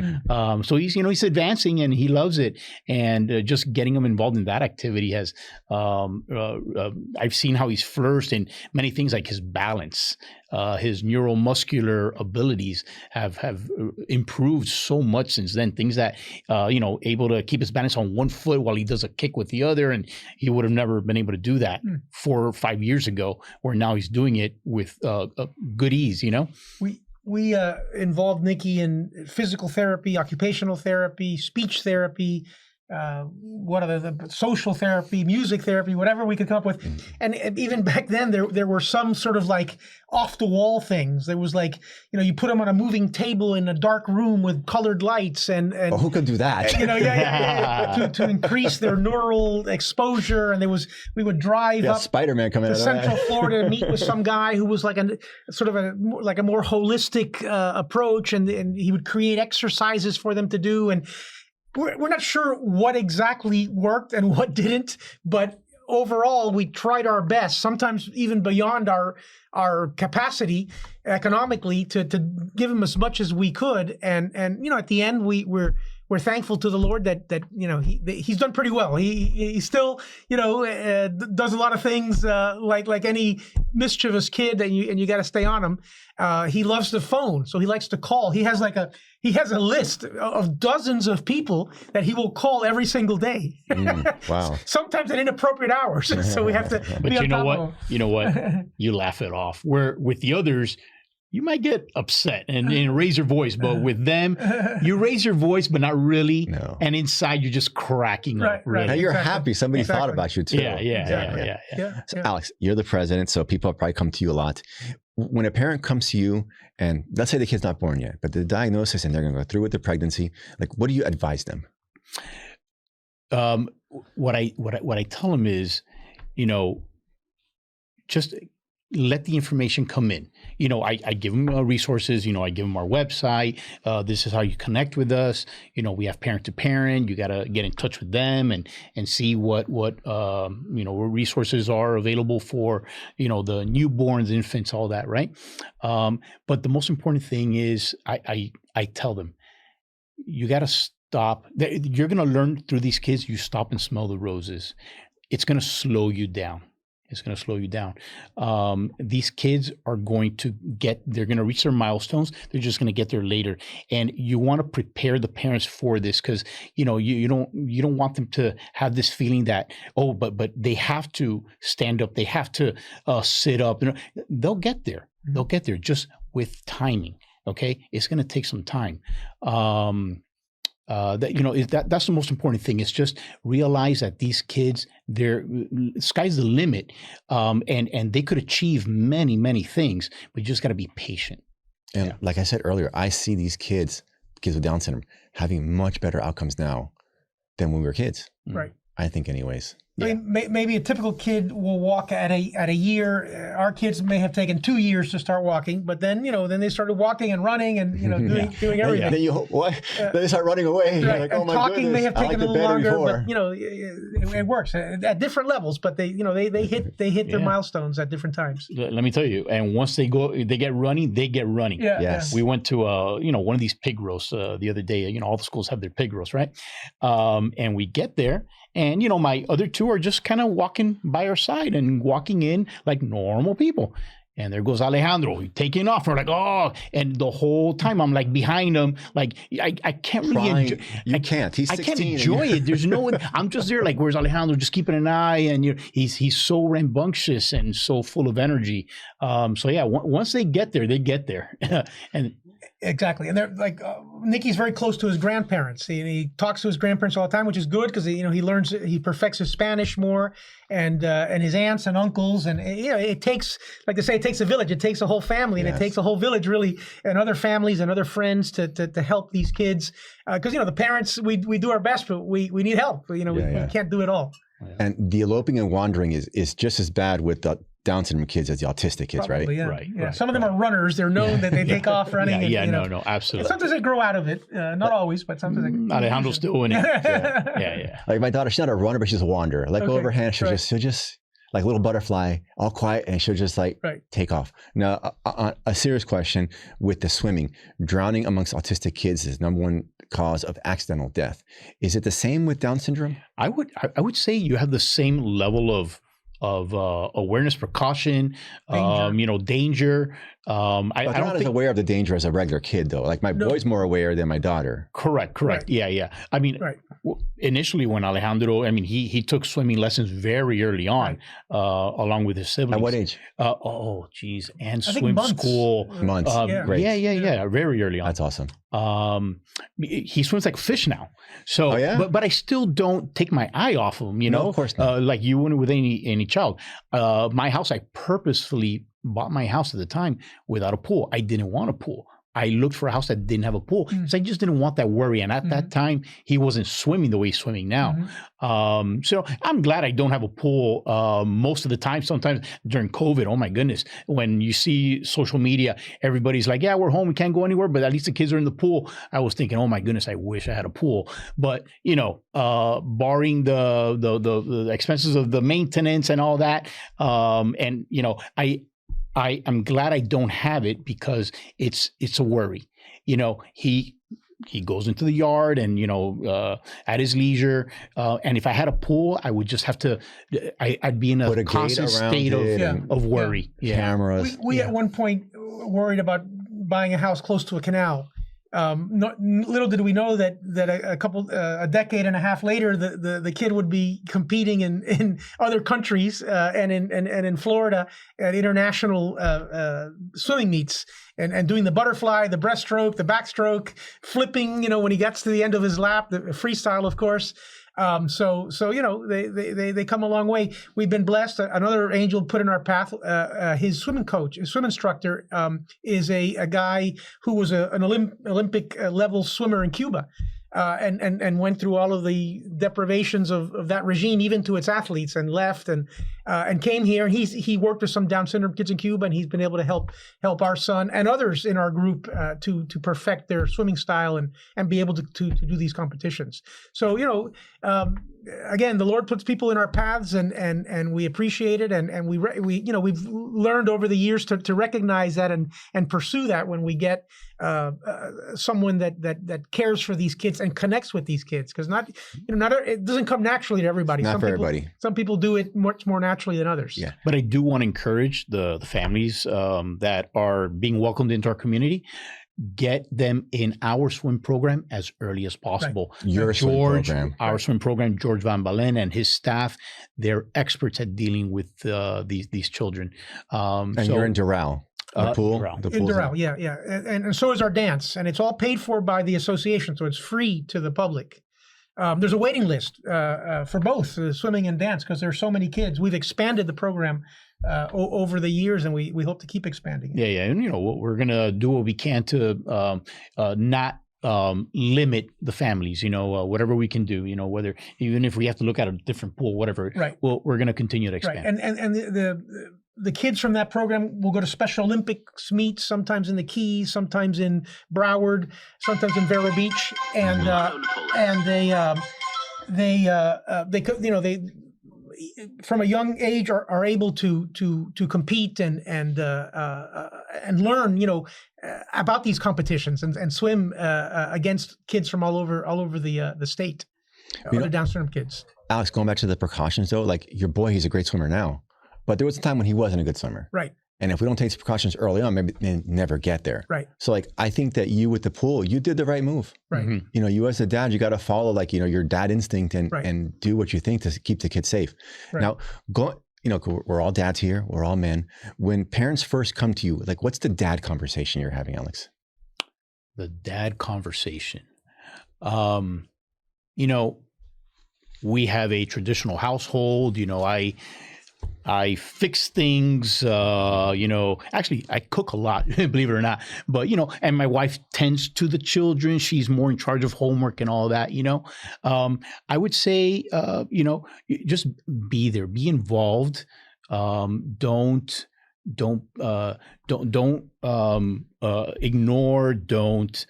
So he's, you know, he's advancing and he loves it. And just getting him involved in that activity has, I've seen how he's flourished in many things like his balance. His neuromuscular abilities have improved so much since then. Things that, you know, able to keep his balance on one foot while he does a kick with the other. And he would have never been able to do that 4 or 5 years ago, where now he's doing it with good ease, you know? We involved Nikki in physical therapy, occupational therapy, speech therapy, what are the social therapy, music therapy, whatever we could come up with. And even back then, there were some sort of like off the wall things. There was like, you know, you put them on a moving table in a dark room with colored lights and well, who could do that? You know, to increase their neural exposure. And we would drive up Spider-Man coming to out of Central that. Florida to meet with some guy who was like a sort of a more holistic approach, and he would create exercises for them to do. And we're not sure what exactly worked and what didn't, but overall, we tried our best, sometimes even beyond our capacity economically, to give him as much as we could. And you know, at the end, we're thankful to the Lord that you know he's done pretty well. He still, you know, does a lot of things like any mischievous kid, and you got to stay on him. He loves the phone, so he likes to call. He has a list of dozens of people that he will call every single day. Wow. Sometimes at inappropriate hours, so we have to. But you know what? You know what? You laugh it off. Where with the others, you might get upset and raise your voice, but with them, you raise your voice, but not really. No. And inside, you're just cracking up. Really. Now you're happy somebody thought about you too. Yeah. So Alex, you're the president, so people have probably come to you a lot. When a parent comes to you, and let's say the kid's not born yet, but the diagnosis and they're going to go through with the pregnancy, like what do you advise them? What I tell them is, you know, just let the information come in. You know, I give them resources. You know, I give them our website. This is how you connect with us. You know, we have parent to parent. You got to get in touch with them and see what you know, what resources are available for, you know, the newborns, infants, all that, right? But the most important thing is I tell them, you got to stop. You're going to learn through these kids. You stop and smell the roses. It's going to slow you down. It's going to slow you down. These kids are going to they're going to reach their milestones. They're just going to get there later. And you want to prepare the parents for this, because, you know, you don't want them to have this feeling that, oh, but they have to stand up. They have to sit up. You know, they'll get there. They'll get there just with timing. Okay. It's going to take some time. That, you know, that's the most important thing. Is just realize that these kids, sky's the limit, and they could achieve many things, but you just got to be patient. And like I said earlier, I see these kids with Down syndrome, having much better outcomes now than when we were kids. Right. I think, anyways. I mean, maybe a typical kid will walk at a year. Our kids may have taken 2 years to start walking, but then, you know, then they started walking and running and, you know, doing everything. Then they start running away. Right. Like, oh my talking goodness, may have taken a little longer, before. but, you know, it works at different levels. But they hit their milestones at different times. Let me tell you. And once they get running. Yeah. Yes. We went to you know, one of these pig roasts the other day. You know, all the schools have their pig roast, right? And we get there. And, you know, my other two are just kind of walking by our side and walking in like normal people. And there goes Alejandro taking off. We're like, oh, and the whole time I'm like behind him, like I can't really enjoy. You can't. He's 16. I can't enjoy it. There's no. I'm just there like, where's Alejandro? Just keeping an eye, and he's so rambunctious and so full of energy. So yeah, once they get there, they get there. And Exactly. And they're like, Nicky's very close to his grandparents. He talks to his grandparents all the time, which is good because, he learns, he perfects his Spanish more, and his aunts and uncles. And, it takes, like they say, it takes a village. It takes a whole family, and it takes a whole village, really, and other families and other friends to help these kids. Because, the parents, we do our best, but we need help. We can't do it all. And the eloping and wandering is just as bad with the Down syndrome kids as the autistic kids, Probably, right? Right. Right. Some of them are runners. They're known that they take off running. No, absolutely. And sometimes they grow out of it. Not always, but sometimes they Alejandro's still doing it. Yeah. Like my daughter, she's not a runner, but she's a wanderer. Let go of her hand, she'll just like a little butterfly, all quiet, and she'll just take off. Now, a serious question with the swimming. Drowning amongst autistic kids is #1 cause of accidental death. Is it the same with Down syndrome? I would say you have the same level of awareness, precaution, danger. I'm not as aware of the danger as a regular kid, though. Like my boy's more aware than my daughter. Correct. Right. Yeah. I mean, initially when Alejandro, he took swimming lessons very early on, along with his siblings. At what age? And swim school. Months. Great. Yeah. Very early on. That's awesome. He swims like a fish now. So, but I still don't take my eye off him. No, of course not. Like you wouldn't with any child. My house, I purposefully bought my house at the time without a pool. I didn't want a pool. I looked for a house that didn't have a pool because I just didn't want that worry. And at that time, he wasn't swimming the way he's swimming now. So I'm glad I don't have a pool most of the time. Sometimes during COVID, oh my goodness, when you see social media, everybody's like, yeah, we're home, we can't go anywhere, but at least the kids are in the pool. I was thinking, oh my goodness, I wish I had a pool. But, barring the expenses of the maintenance and all that, I'm glad I don't have it because it's a worry. He goes into the yard and, at his leisure. And if I had a pool, I would just have to, I'd be in a constant state of worry. Cameras. We at one point worried about buying a house close to a canal. Little did we know that a decade and a half later, the kid would be competing in other countries and in Florida at international swimming meets and doing the butterfly, the breaststroke, the backstroke, flipping. When he gets to the end of his lap, the freestyle, of course. So they come a long way. We've been blessed. Another angel put in our path. His swimming coach, his swim instructor, is a guy who was an Olympic level swimmer in Cuba, and went through all of the deprivations of that regime, even to its athletes, and left and came here. And he worked with some Down syndrome kids in Cuba, and he's been able to help our son and others in our group to perfect their swimming style and be able to do these competitions. So again, the Lord puts people in our paths, and we appreciate it, and we've learned over the years to recognize that and pursue that when we get someone that cares for these kids and connects with these kids, because it doesn't come naturally to everybody. Everybody. Some people do it much more naturally than others. Yeah. But I do want to encourage the families that are being welcomed into our community. Get them in our swim program as early as possible. Right. Your swim program. Our swim program, George Van Balen and his staff, they're experts at dealing with these children. And you're in Doral. The pool? In Doral, yeah. And so is our dance. And it's all paid for by the association, so it's free to the public. There's a waiting list for both swimming and dance because there's so many kids. We've expanded the program over the years, and we hope to keep expanding it. Yeah. And we're going to do what we can to not limit the families, whatever we can do, whether even if we have to look at a different pool, whatever, right. We're going to continue to expand. Right. And the kids from that program will go to Special Olympics meets, sometimes in the Keys, sometimes in Broward, sometimes in Vero Beach, and they from a young age are able to compete and learn about these competitions and swim against kids from all over the state, other Down syndrome kids. Alex, going back to the precautions though, like your boy, he's a great swimmer now, but there was a time when he wasn't a good swimmer. Right. And if we don't take these precautions early on, maybe they never get there. Right. So I think that you with the pool, you did the right move. Right. Mm-hmm. You as a dad, you got to follow your dad instinct and do what you think to keep the kids safe. Right. Now, we're all dads here. We're all men. When parents first come to you, what's the dad conversation you're having, Alex? The dad conversation. You know, we have a traditional household. You know, I fix things, you know, actually I cook a lot, believe it or not, but, you know, and my wife tends to the children. She's more in charge of homework and all that, you know. I would say, you know, just be there, be involved. Don't ignore, don't,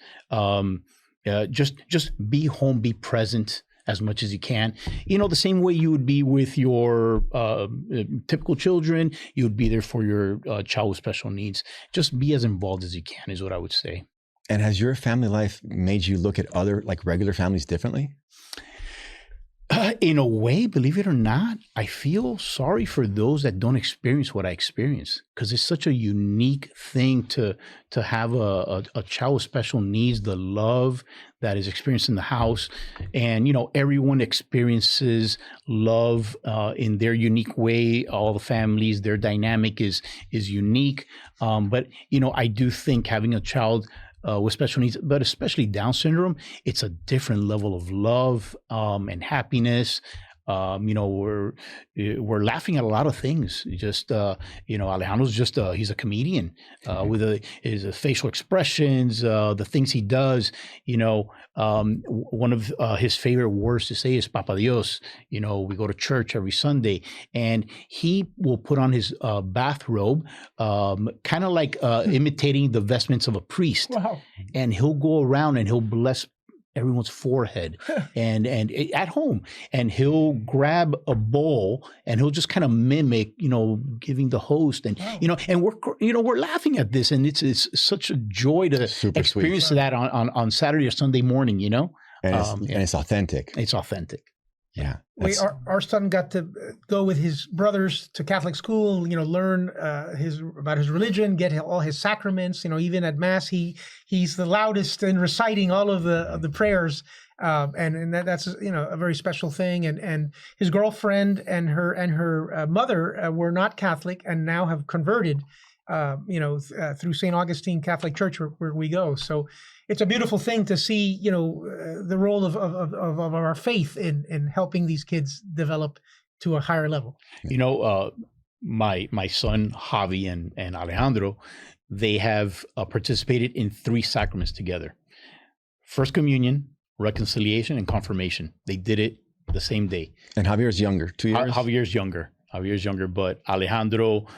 just be home, be present as much as you can. You know, the same way you would be with your typical children, you would be there for your child with special needs. Just be as involved as you can is what I would say. And has your family life made you look at other, like regular families differently? In a way, believe it or not, I feel sorry for those that don't experience what I experience, because it's such a unique thing to have a child with special needs, the love that is experienced in the house. And, you know, everyone experiences love in their unique way. All the families, their dynamic is unique. But, you know, I do think having a child with special needs, but especially Down syndrome, it's a different level of love and happiness. You know, we're laughing at a lot of things. Just you know, Alejandro's just he's a comedian with his facial expressions, the things he does. You know, one of his favorite words to say is "Papa Dios." You know, we go to church every Sunday, and he will put on his bathrobe, kind of like imitating the vestments of a priest. Wow. And he'll go around and he'll bless everyone's forehead and at home, and he'll grab a bowl and he'll just kind of mimic, you know, giving the host, and wow. you know, and we're laughing at this, and it's such a joy to experience that on Saturday or Sunday morning, you know, and it's authentic. It's authentic. Yeah. Our son got to go with his brothers to Catholic school, you know, learn about his religion, get all his sacraments. You know, even at Mass, he's the loudest in reciting all of the prayers, and that's, you know, a very special thing. And his girlfriend and her mother were not Catholic and now have converted, you know, through St. Augustine Catholic Church where we go. So it's a beautiful thing to see, you know, the role of our faith in helping these kids develop to a higher level. You know, my son Javi and Alejandro, they have participated in 3 sacraments together: First Communion, Reconciliation, and Confirmation. They did it the same day. And Javier's younger, 2 years? Javier's younger, but Alejandro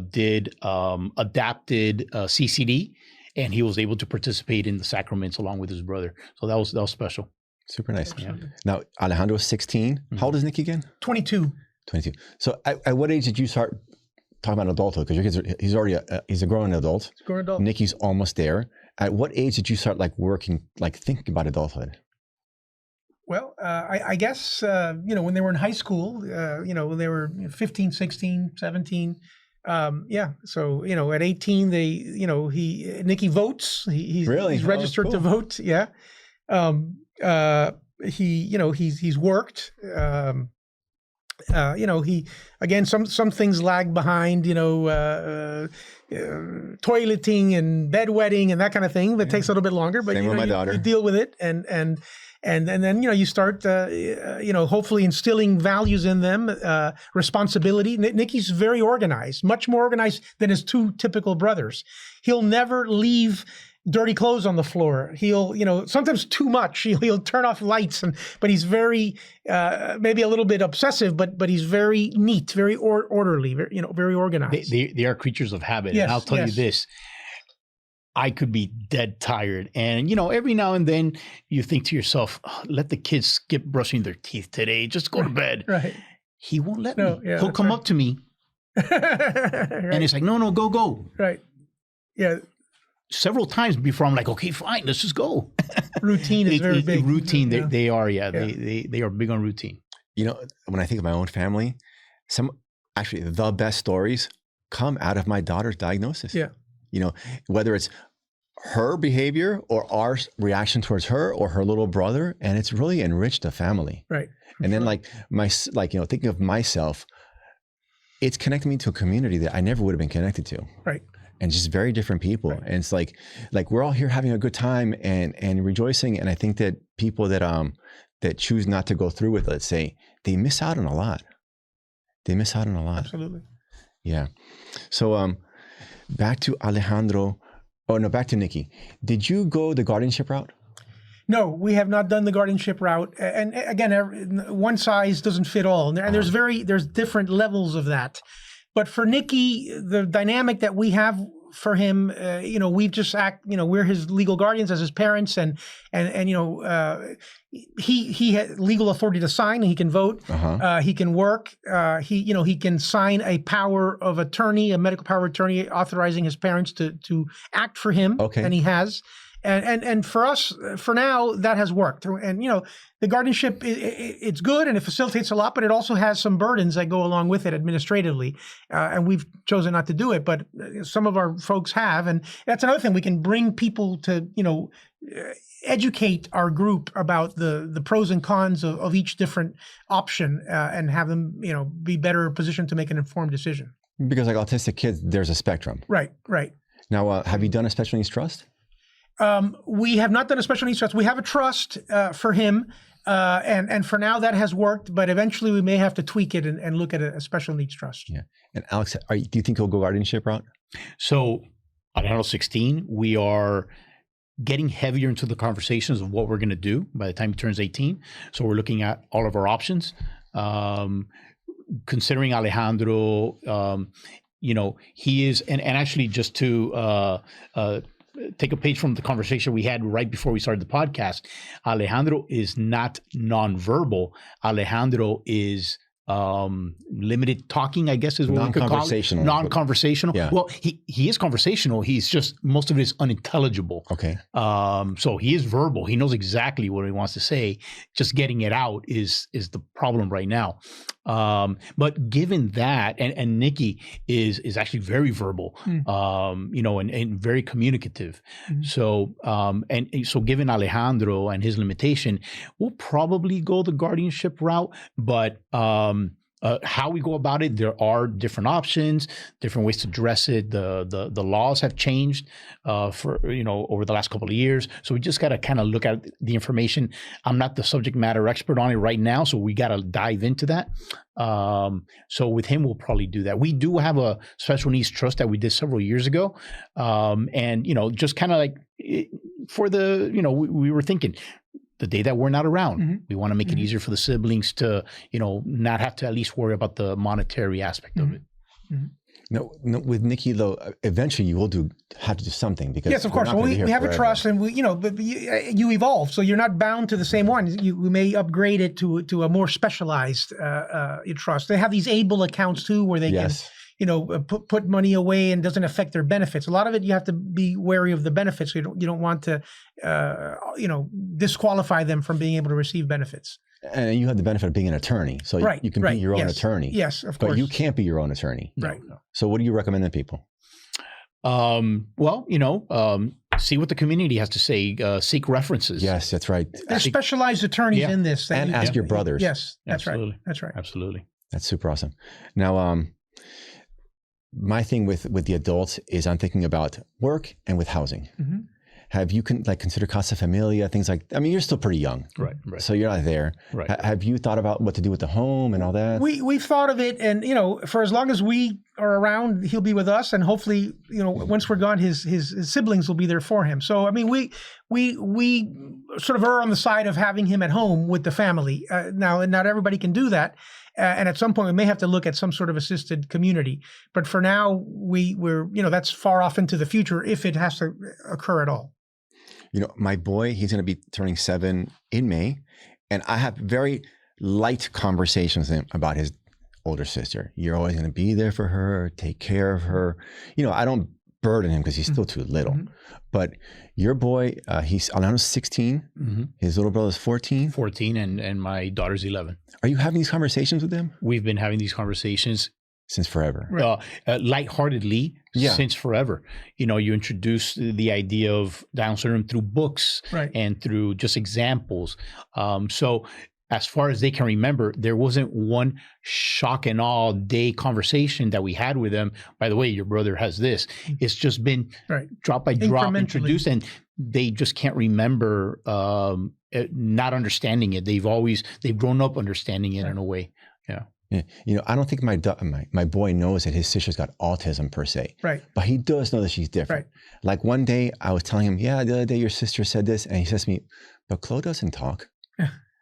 did adapted CCD, and he was able to participate in the sacraments along with his brother. So that was special. Super nice. Yeah. Now, Alejandro's 16. Mm-hmm. How old is Nicky again? 22. 22. So at what age did you start talking about adulthood? Because your kids he's already he's a grown adult. Grown adult. Nicky's almost there. At what age did you start thinking about adulthood? Well, I guess, you know, when they were in high school, you know, when they were 15, 16, 17. Yeah. So, you know, at 18, Nicky votes. He's registered to vote. Yeah. He's worked. You know, some things lag behind, you know, toileting and bedwetting and that kind of thing. That takes a little bit longer, but Same with my daughter. You deal with it, and then, you know, you start, you know, hopefully instilling values in them, responsibility. Nicky's very organized, much more organized than his 2 typical brothers. He'll never leave dirty clothes on the floor. He'll, you know, sometimes too much. He'll turn off lights, but he's very, maybe a little bit obsessive, but he's very neat, very orderly, very, you know, very organized. They are creatures of habit. Yes, and I'll tell you this. I could be dead tired. And, you know, every now and then you think to yourself, let the kids skip brushing their teeth today. Just go to bed. Right. He won't let me. Yeah, He'll come up to me. Right. And it's like, no, go. Right. Yeah. Several times before I'm like, okay, fine, let's just go. Routine is very big. Routine, yeah. They are, yeah. They are big on routine. You know, when I think of my own family, the best stories come out of my daughter's diagnosis. Yeah. You know, whether it's her behavior or our reaction towards her or her little brother, and it's really enriched the family. Right. And then you know, thinking of myself, it's connected me to a community that I never would have been connected to. Right. and just very different people. Right. And it's like we're all here having a good time and rejoicing. And I think that people that choose not to go through with, let's say, they miss out on a lot. Absolutely. Yeah. So back to Alejandro. Oh, no, back to Nikki. Did you go the guardianship route? No, we have not done the guardianship route. And again, one size doesn't fit all. And there's different levels of that. But for Nikki, the dynamic that we have for him, we've just we're his legal guardians as his parents, and he has legal authority to sign. He can vote. He can work. He can sign a power of attorney, a medical power of attorney, authorizing his parents to act for him. Okay. And he has. And for us, for now, that has worked. And, the guardianship, it's good and it facilitates a lot, but it also has some burdens that go along with it administratively. And we've chosen not to do it, but some of our folks have. And that's another thing. We can bring people to, educate our group about the pros and cons of each different option and have them, be better positioned to make an informed decision. Because like autistic kids, there's a spectrum. Right. Now, have you done a special needs trust? We have not done a special needs trust. We have a trust for him, and for now that has worked. But eventually, we may have to tweak it and look at a special needs trust. Yeah. And Alex, do you think he'll go guardianship route? So, Alejandro 16, we are getting heavier into the conversations of what we're going to do by the time he turns 18. So we're looking at all of our options. Considering Alejandro, he is, and actually just to take a page from the conversation we had right before we started the podcast. Alejandro is not nonverbal. Alejandro is limited talking, I guess is what we could call it. Non-conversational. Yeah. Well, he is conversational. He's just, most of it is unintelligible. Okay. So he is verbal. He knows exactly what he wants to say. Just getting it out is the problem right now. But given that, and Nikki is actually very verbal, and very communicative. Mm-hmm. So, so given Alejandro and his limitation, we'll probably go the guardianship route, but, how we go about it, there are different options, different ways to address it. The laws have changed for over the last couple of years, so we just got to kind of look at the information. I'm not the subject matter expert on it right now, so we got to dive into that. So with him, we'll probably do that. We do have a special needs trust that we did several years ago, and just kind of like for the we were thinking, the day that we're not around, mm-hmm. we want to make it easier for the siblings to, not have to at least worry about the monetary aspect of it. Mm-hmm. No, with Nikki though, eventually you will have to do something because yes, of course. Well, we have a trust, and but you evolve, so you're not bound to the same one. We may upgrade it to a more specialized trust. They have these ABLE accounts too, where they can. Put money away and doesn't affect their benefits. A lot of it, you have to be wary of the benefits. You don't want to, disqualify them from being able to receive benefits. And you have the benefit of being an attorney, so you can be your own attorney. Yes, of course. But you can't be your own attorney. Right. No. So what do you recommend to people? See what the community has to say. Seek references. Yes, that's right. There's specialized attorneys in this. And ask your brothers. Yes, that's Absolutely. Right. That's right. Absolutely. That's super awesome. Now, my thing with the adults is I'm thinking about work and with housing. Mm-hmm. Have you consider Casa Familia, things like, you're still pretty young. Right. So you're not there. Right. Have you thought about what to do with the home and all that? We've thought of it, and, for as long as we are around, he'll be with us, and hopefully, once we're gone, his siblings will be there for him. So, we sort of err on the side of having him at home with the family. Now, not everybody can do that. And at some point, we may have to look at some sort of assisted community. But for now, we're that's far off into the future if it has to occur at all. My boy, he's going to be turning 7 in May. And I have very light conversations with him about his older sister. You're always going to be there for her, take care of her. I don't burden him because he's still too little. Mm-hmm. But your boy, Alejandro's 16. Mm-hmm. His little brother's 14. 14, and my daughter's 11. Are you having these conversations with them? We've been having these conversations. Since forever. Lightheartedly, since forever. You introduce the idea of Down syndrome through books and through just examples. So as far as they can remember, there wasn't one shock and awe day conversation that we had with them. By the way, your brother has this. It's just been drop by drop introduced, and they just can't remember not understanding it. They've grown up understanding it in a way. Yeah. Yeah. You know, I don't think my boy knows that his sister's got autism per se. Right. But he does know that she's different. Right. Like one day I was telling him, the other day your sister said this, and he says to me, but Chloe doesn't talk.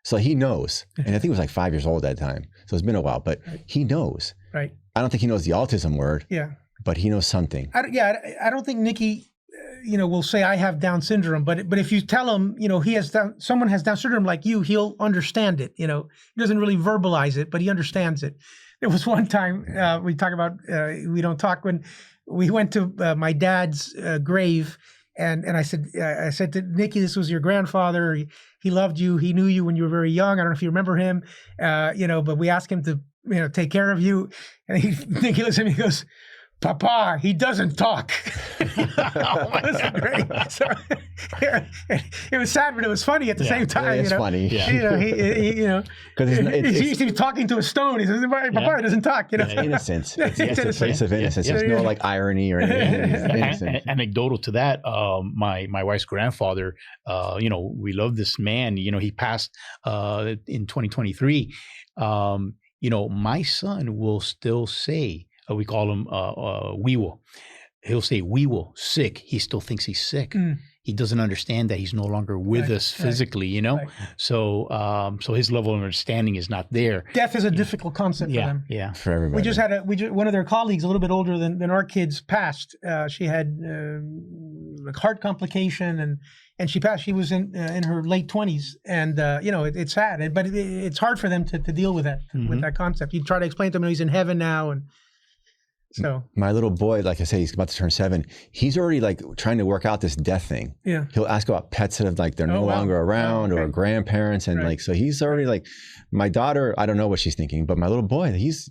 So he knows. And I think he was like 5 years old at the time. So it's been a while, but he knows. Right. I don't think he knows the autism word. Yeah. But he knows something. I don't think Nicky, will say I have Down syndrome, but if you tell him, someone has Down syndrome like you, he'll understand it. He doesn't really verbalize it, but he understands it. There was one time we talk about we don't talk when we went to my dad's grave, and I said to Nicky, this was your grandfather. He loved you. He knew you when you were very young. I don't know if you remember him, but we asked him to take care of you, and Nicky looks at me, he goes, Papa, he doesn't talk. That's great. So, it was sad, but it was funny at the same time. It's funny. Yeah. Because he's talking to a stone. He says, Papa, he doesn't talk. Innocence. It's a place of innocence. There's no like irony or anything. Anecdotal to that, my wife's grandfather, we love this man. He passed in 2023. My son will still say, we call him Weewoo. He'll say Weewoo, sick. He still thinks he's sick. He doesn't understand that he's no longer with us physically, Right. So his level of understanding is not there. Death is a difficult concept for them. Yeah, for everybody. We just had one of their colleagues, a little bit older than our kids, passed. She had heart complication, and she passed. She was in her late 20s, and it's sad, but it's hard for them to deal with that with that concept. You try to explain to them he's in heaven now, and so my little boy, like I say, he's about to turn 7. He's already like trying to work out this death thing. Yeah. He'll ask about pets that have like they're no longer around or grandparents, and like so he's already like my daughter. I don't know what she's thinking, but my little boy, it's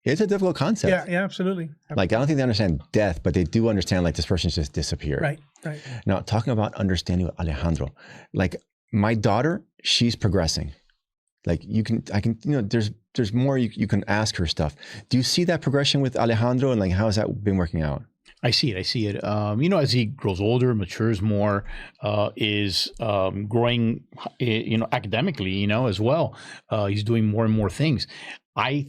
a difficult concept. Yeah, absolutely. Like I don't think they understand death, but they do understand like this person's just disappeared. Right. Now talking about understanding with Alejandro, like my daughter, she's progressing. Like there's more you can ask her stuff. Do you see that progression with Alejandro, and like how has that been working out? I see it. As he grows older, matures more, is growing, academically, as well. He's doing more and more things. I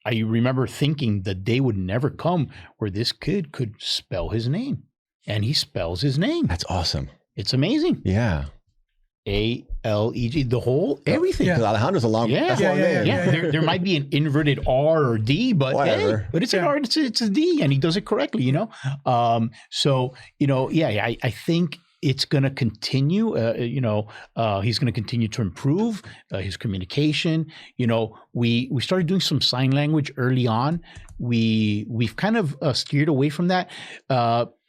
remember thinking the day would never come where this kid could spell his name, and he spells his name. That's awesome. It's amazing. Yeah. A-L-E-G, the whole everything. Because Alejandro's a long name. There might be an inverted R or D, but whatever. But it's an R, it's a D, and he does it correctly, I think it's going to continue. He's going to continue to improve his communication. We started doing some sign language early on. We've kind of steered away from that.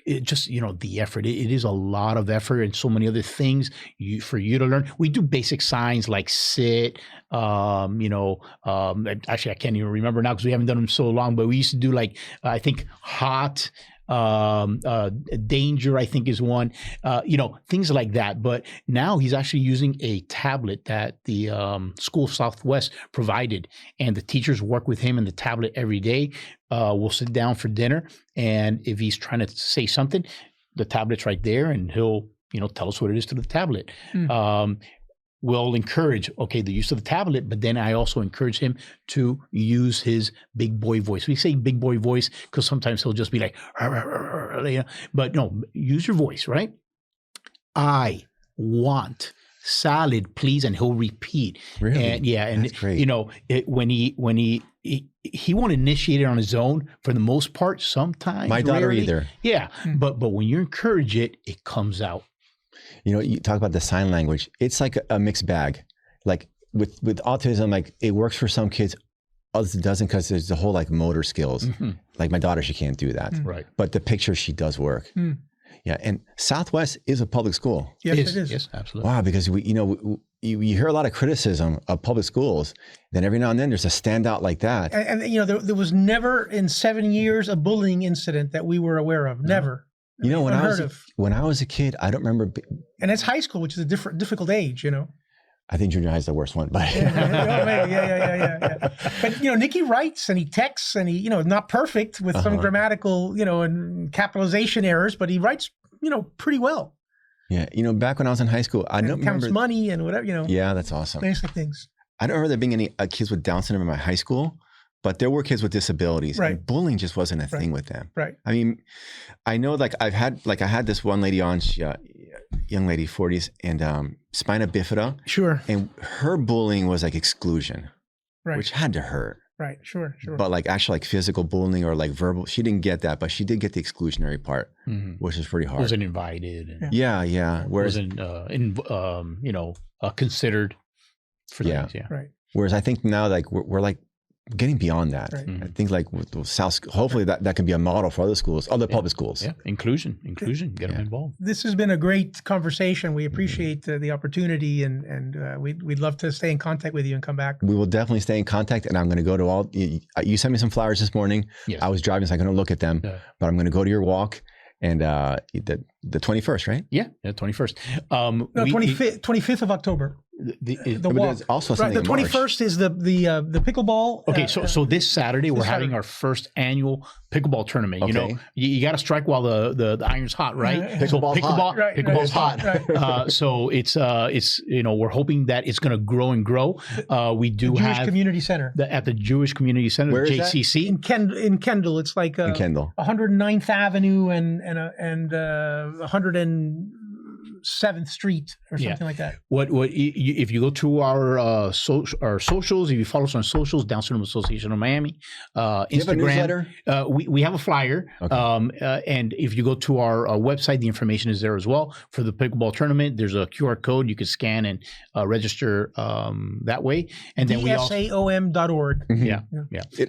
It just, the effort, it is a lot of effort and so many other things for you to learn. We do basic signs like sit, actually I can't even remember now because we haven't done them so long, but we used to do like, I think hot, danger, I think is one, things like that. But now he's actually using a tablet that the School of Southwest provided, and the teachers work with him in the tablet every day. We'll sit down for dinner, and if he's trying to say something, the tablet's right there, and he'll tell us what it is through the tablet. We'll encourage, the use of the tablet, but then I also encourage him to use his big boy voice. We say big boy voice because sometimes he'll just be like, but no, use your voice, right? I want salad, please, and he'll repeat. Really? And that's great. When he won't initiate it on his own for the most part. Sometimes my daughter rarely. either. Yeah, but when you encourage it, it comes out. You talk about the sign language. It's like a mixed bag. Like with autism, like it works for some kids, others it doesn't because there's the whole like motor skills. Like my daughter, she can't do that. Right. But the picture, she does work. Yeah, and Southwest is a public school. Yes, it is. Yes, absolutely. Wow, because you hear a lot of criticism of public schools. Then every now and then there's a standout like that. And there was never in 7 years a bullying incident that we were aware of. Never. When I was a kid, I don't remember. And it's high school, which is a difficult age. I think junior high is the worst one, but yeah. But Nicky writes and he texts and he, not perfect with some grammatical, and capitalization errors, but he writes, pretty well. Yeah, back when I was in high school, I don't remember money and whatever, Yeah, that's awesome. Basic things. I don't remember there being any kids with Down syndrome in my high school, but there were kids with disabilities, and bullying just wasn't a thing with them. Right. I mean, I know, I had this one lady on, she, young lady, 40s, and spina bifida. Sure. And her bullying was like exclusion, which had to hurt. Right. Sure. But actually physical bullying or verbal, she didn't get that, but she did get the exclusionary part, which is pretty hard. Wasn't invited. And yeah. Whereas, wasn't, considered for things. Yeah. Right. Whereas I think now, we're getting beyond that. Right. I think with South, hopefully that can be a model for other schools, other public schools. Yeah, inclusion, get them involved. This has been a great conversation. We appreciate the opportunity, and we'd love to stay in contact with you and come back. We will definitely stay in contact, and I'm going to go to all. You sent me some flowers this morning. Yes. I was driving, so I couldn't look at them, but I'm going to go to your walk. And the 21st, right? Yeah, 21st. No, 25th of October. The walk. Also right, the 21st is the pickleball. Okay, so this Saturday we're having our first annual pickleball tournament. Okay. You got to strike while the iron's hot, right? Pickleball's hot. Right. So it's we're hoping that it's going to grow and grow. We do the Jewish have Community Center at the Jewish Community Center, Where the is JCC in Kendall. It's like in Kendall, 109th Avenue and 107th Street or something like that. If you go to our socials, if you follow us on socials, Down Syndrome Association of Miami, Instagram, you have a newsletter? We have a flyer. Okay. And if you go to our website, the information is there as well for the pickleball tournament. There's a QR code you can scan and register that way. And then DSOM.org. Yeah.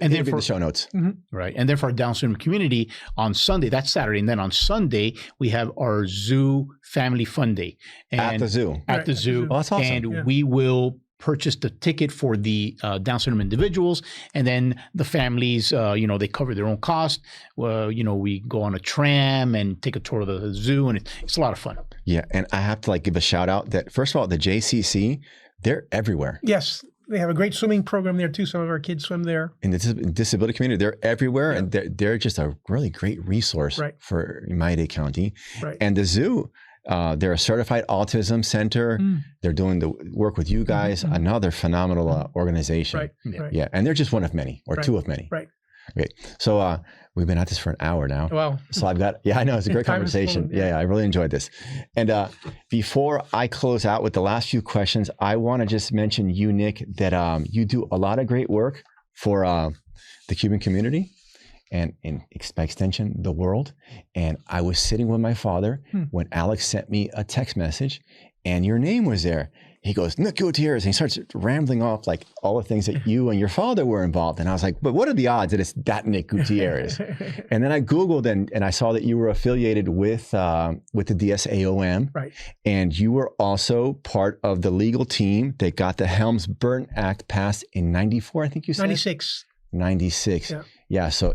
And then for the show notes. Right. And then for our Down syndrome community on Sunday, that's Saturday. And then on Sunday, we have our Zoo Family Fun Day. And at the zoo. At the zoo. Oh, that's awesome. And we will purchase the ticket for the Down syndrome individuals, and then the families, they cover their own cost. We go on a tram and take a tour of the zoo, and it's a lot of fun. Yeah, and I have to give a shout out that first of all, the JCC, they're everywhere. Yes. They have a great swimming program there too. Some of our kids swim there. In the disability community, they're everywhere, and they're just a really great resource for Miami-Dade County. Right. And the zoo, they're a certified autism center. They're doing the work with you guys. Another phenomenal organization. Right. Yeah, and they're just one of many, or two of many. Right. Okay, so we've been at this for an hour now. Wow. So I know, it's a great conversation. Yeah, I really enjoyed this. And before I close out with the last few questions, I want to just mention you, Nick, that you do a lot of great work for the Cuban community and by extension, the world. And I was sitting with my father when Alex sent me a text message and your name was there. He goes, Nick Gutierrez, and he starts rambling off all the things that you and your father were involved in. I was like, but what are the odds that it's that Nick Gutierrez? And then I Googled and I saw that you were affiliated with the DSOM. Right. And you were also part of the legal team that got the Helms-Burton Act passed in 94, I think you said? 96. Yeah. So,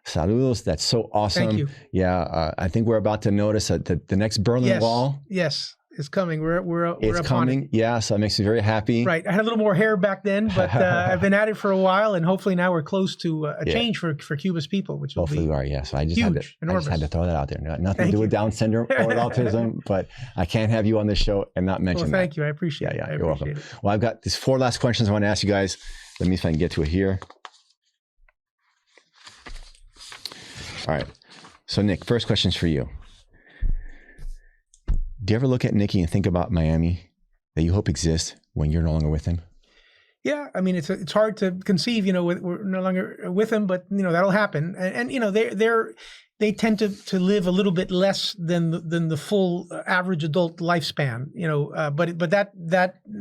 saludos. That's so awesome. Thank you. Yeah. I think we're about to notice that the next Berlin Wall. Yes. It's coming. We're it's coming. Yeah, so it makes me very happy. Right. I had a little more hair back then, but I've been at it for a while, and hopefully now we're close to a change for Cuba's people, which will hopefully be we are. Yeah. So I just enormous. had to throw that out there. Nothing to do with Down syndrome or with autism, but I can't have you on this show and not mention that. Thank you. I appreciate it. Yeah, you're welcome. Well, I've got these 4 last questions I want to ask you guys. Let me see if I can get to it here. All right. So Nick, first question's for you. Do you ever look at Nicky and think about Miami that you hope exists when you're no longer with him? Yeah, I mean, it's hard to conceive, we're no longer with him, but that'll happen. And they tend to live a little bit less than the full average adult lifespan, but that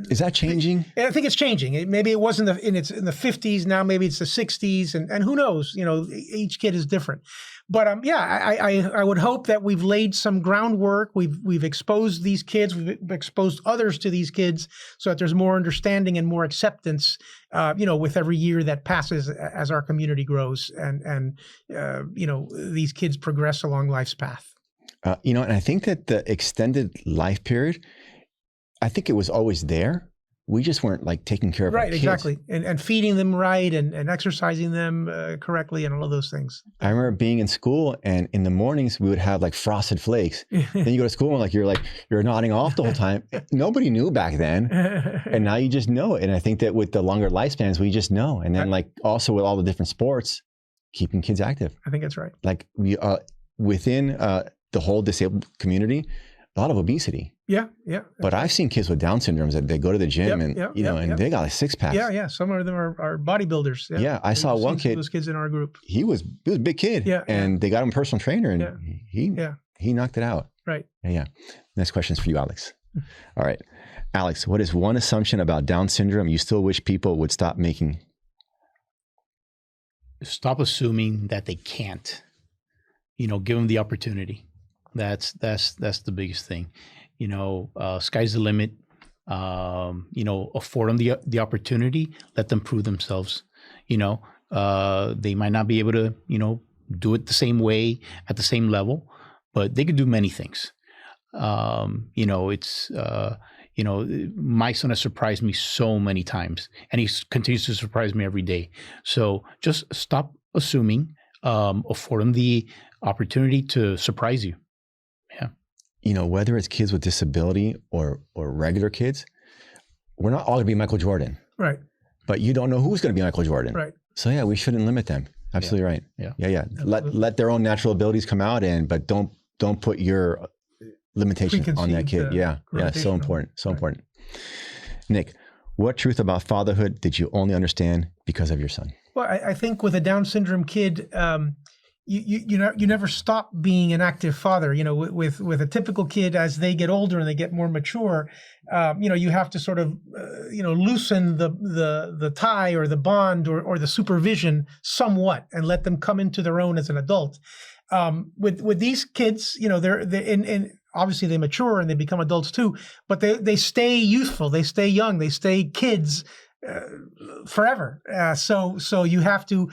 is that changing? I think it's changing. Maybe it was in the 50s. Now maybe it's the 60s, and who knows? Each kid is different. But I would hope that we've laid some groundwork. We've exposed these kids. We've exposed others to these kids, so that there's more understanding and more acceptance. With every year that passes as our community grows, and these kids progress along life's path. And I think that the extended life period, I think it was always there. we just weren't like taking care of our kids. Exactly. And feeding them right and exercising them correctly and all of those things. I remember being in school, and in the mornings we would have like Frosted Flakes. Then you go to school and you're nodding off the whole time. Nobody knew back then. And now you just know it. And I think that with the longer lifespans, we just know. And then like also with all the different sports, keeping kids active. I think that's right. Like we within the whole disabled community, a lot of obesity. Yeah. But I've seen kids with Down syndromes that they go to the gym and they got like six packs. Yeah. Some of them are bodybuilders. Yeah. I saw one kid. Those kids in our group. He was a big kid. And they got him a personal trainer, and he knocked it out. Right. Yeah. Next question is for you, Alex. All right, Alex. What is one assumption about Down syndrome you still wish people would stop making? Stop assuming that they can't. Give them the opportunity. That's the biggest thing. Sky's the limit. Afford them the opportunity. Let them prove themselves. They might not be able to, do it the same way at the same level, but they could do many things. My son has surprised me so many times, and he continues to surprise me every day. So just stop assuming. Afford them the opportunity to surprise you. Yeah. Whether it's kids with disability or regular kids, we're not all going to be Michael Jordan. Right. But you don't know who's going to be Michael Jordan. Right. So yeah, we shouldn't limit them. Absolutely right. Yeah. Yeah. Let their own natural abilities come out, but don't put your limitations on that kid. Yeah. So important. So important. Nick, what truth about fatherhood did you only understand because of your son? Well, I think with a Down syndrome kid, you never stop being an active father. With a typical kid, as they get older and they get more mature, you have to sort of loosen the tie or the bond or the supervision somewhat and let them come into their own as an adult. With these kids, they're obviously they mature and they become adults too, but they stay youthful, they stay young, they stay kids forever. So you have to,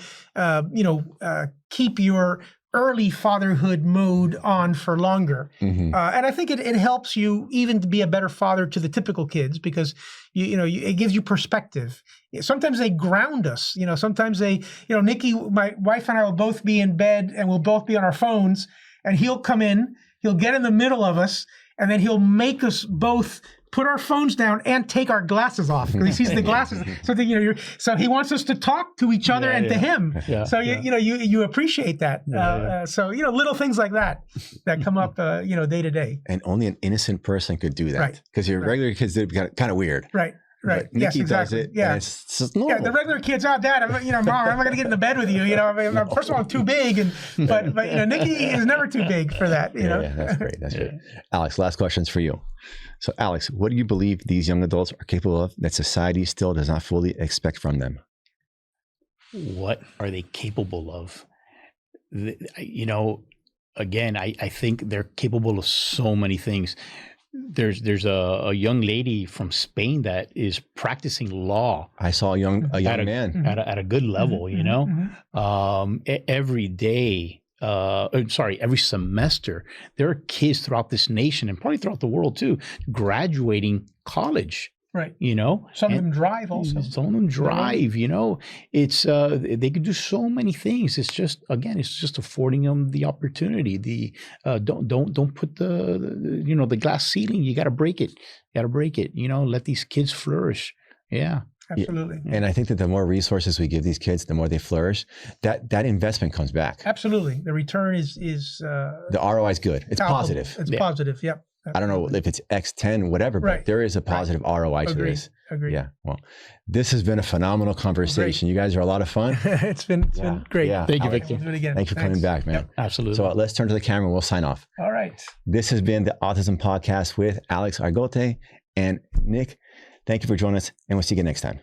keep your early fatherhood mode on for longer. And I think it helps you even to be a better father to the typical kids, because it gives you perspective. Sometimes they ground us. Sometimes they, Nikki, my wife and I will both be in bed and we'll both be on our phones, and he'll come in, he'll get in the middle of us, and then he'll make us both put our phones down and take our glasses off, because he sees the glasses. So so he wants us to talk to each other and to him. Yeah, so you appreciate that. So little things like that come up day to day. And only an innocent person could do that, because your regular kids did kind of weird. Right. But Nikki does it. Yeah. And it's just normal. Yeah. The regular kids, Dad, Mom, I'm not going to get in the bed with you. First of all, I'm too big, but Nikki is never too big for that. Yeah, that's great. That's great. Alex, last question's for you. So, Alex, what do you believe these young adults are capable of that society still does not fully expect from them? What are they capable of? Again, I think they're capable of so many things. There's a young lady from Spain that is practicing law. I saw a young man at a good level. Every day. Every semester, there are kids throughout this nation and probably throughout the world too, graduating college. Right. Some of them drive also. Some of them drive, it's, they could do so many things. It's just affording them the opportunity. Don't put the glass ceiling. You got to break it. Let these kids flourish. Yeah. Absolutely. And I think that the more resources we give these kids, the more they flourish, that investment comes back. Absolutely. The return is the ROI is good. It's positive. It's positive. Yep. I don't know if it's X10, whatever, but there is a positive ROI to this. Agreed. Yeah. Well, this has been a phenomenal conversation. You guys are a lot of fun. It's been great. Yeah. Thank you, Victor. Thanks for coming back, man. Yep. Absolutely. So let's turn to the camera and we'll sign off. All right. This has been the Autism Podcast with Alex Argote and Nick. Thank you for joining us, and we'll see you again next time.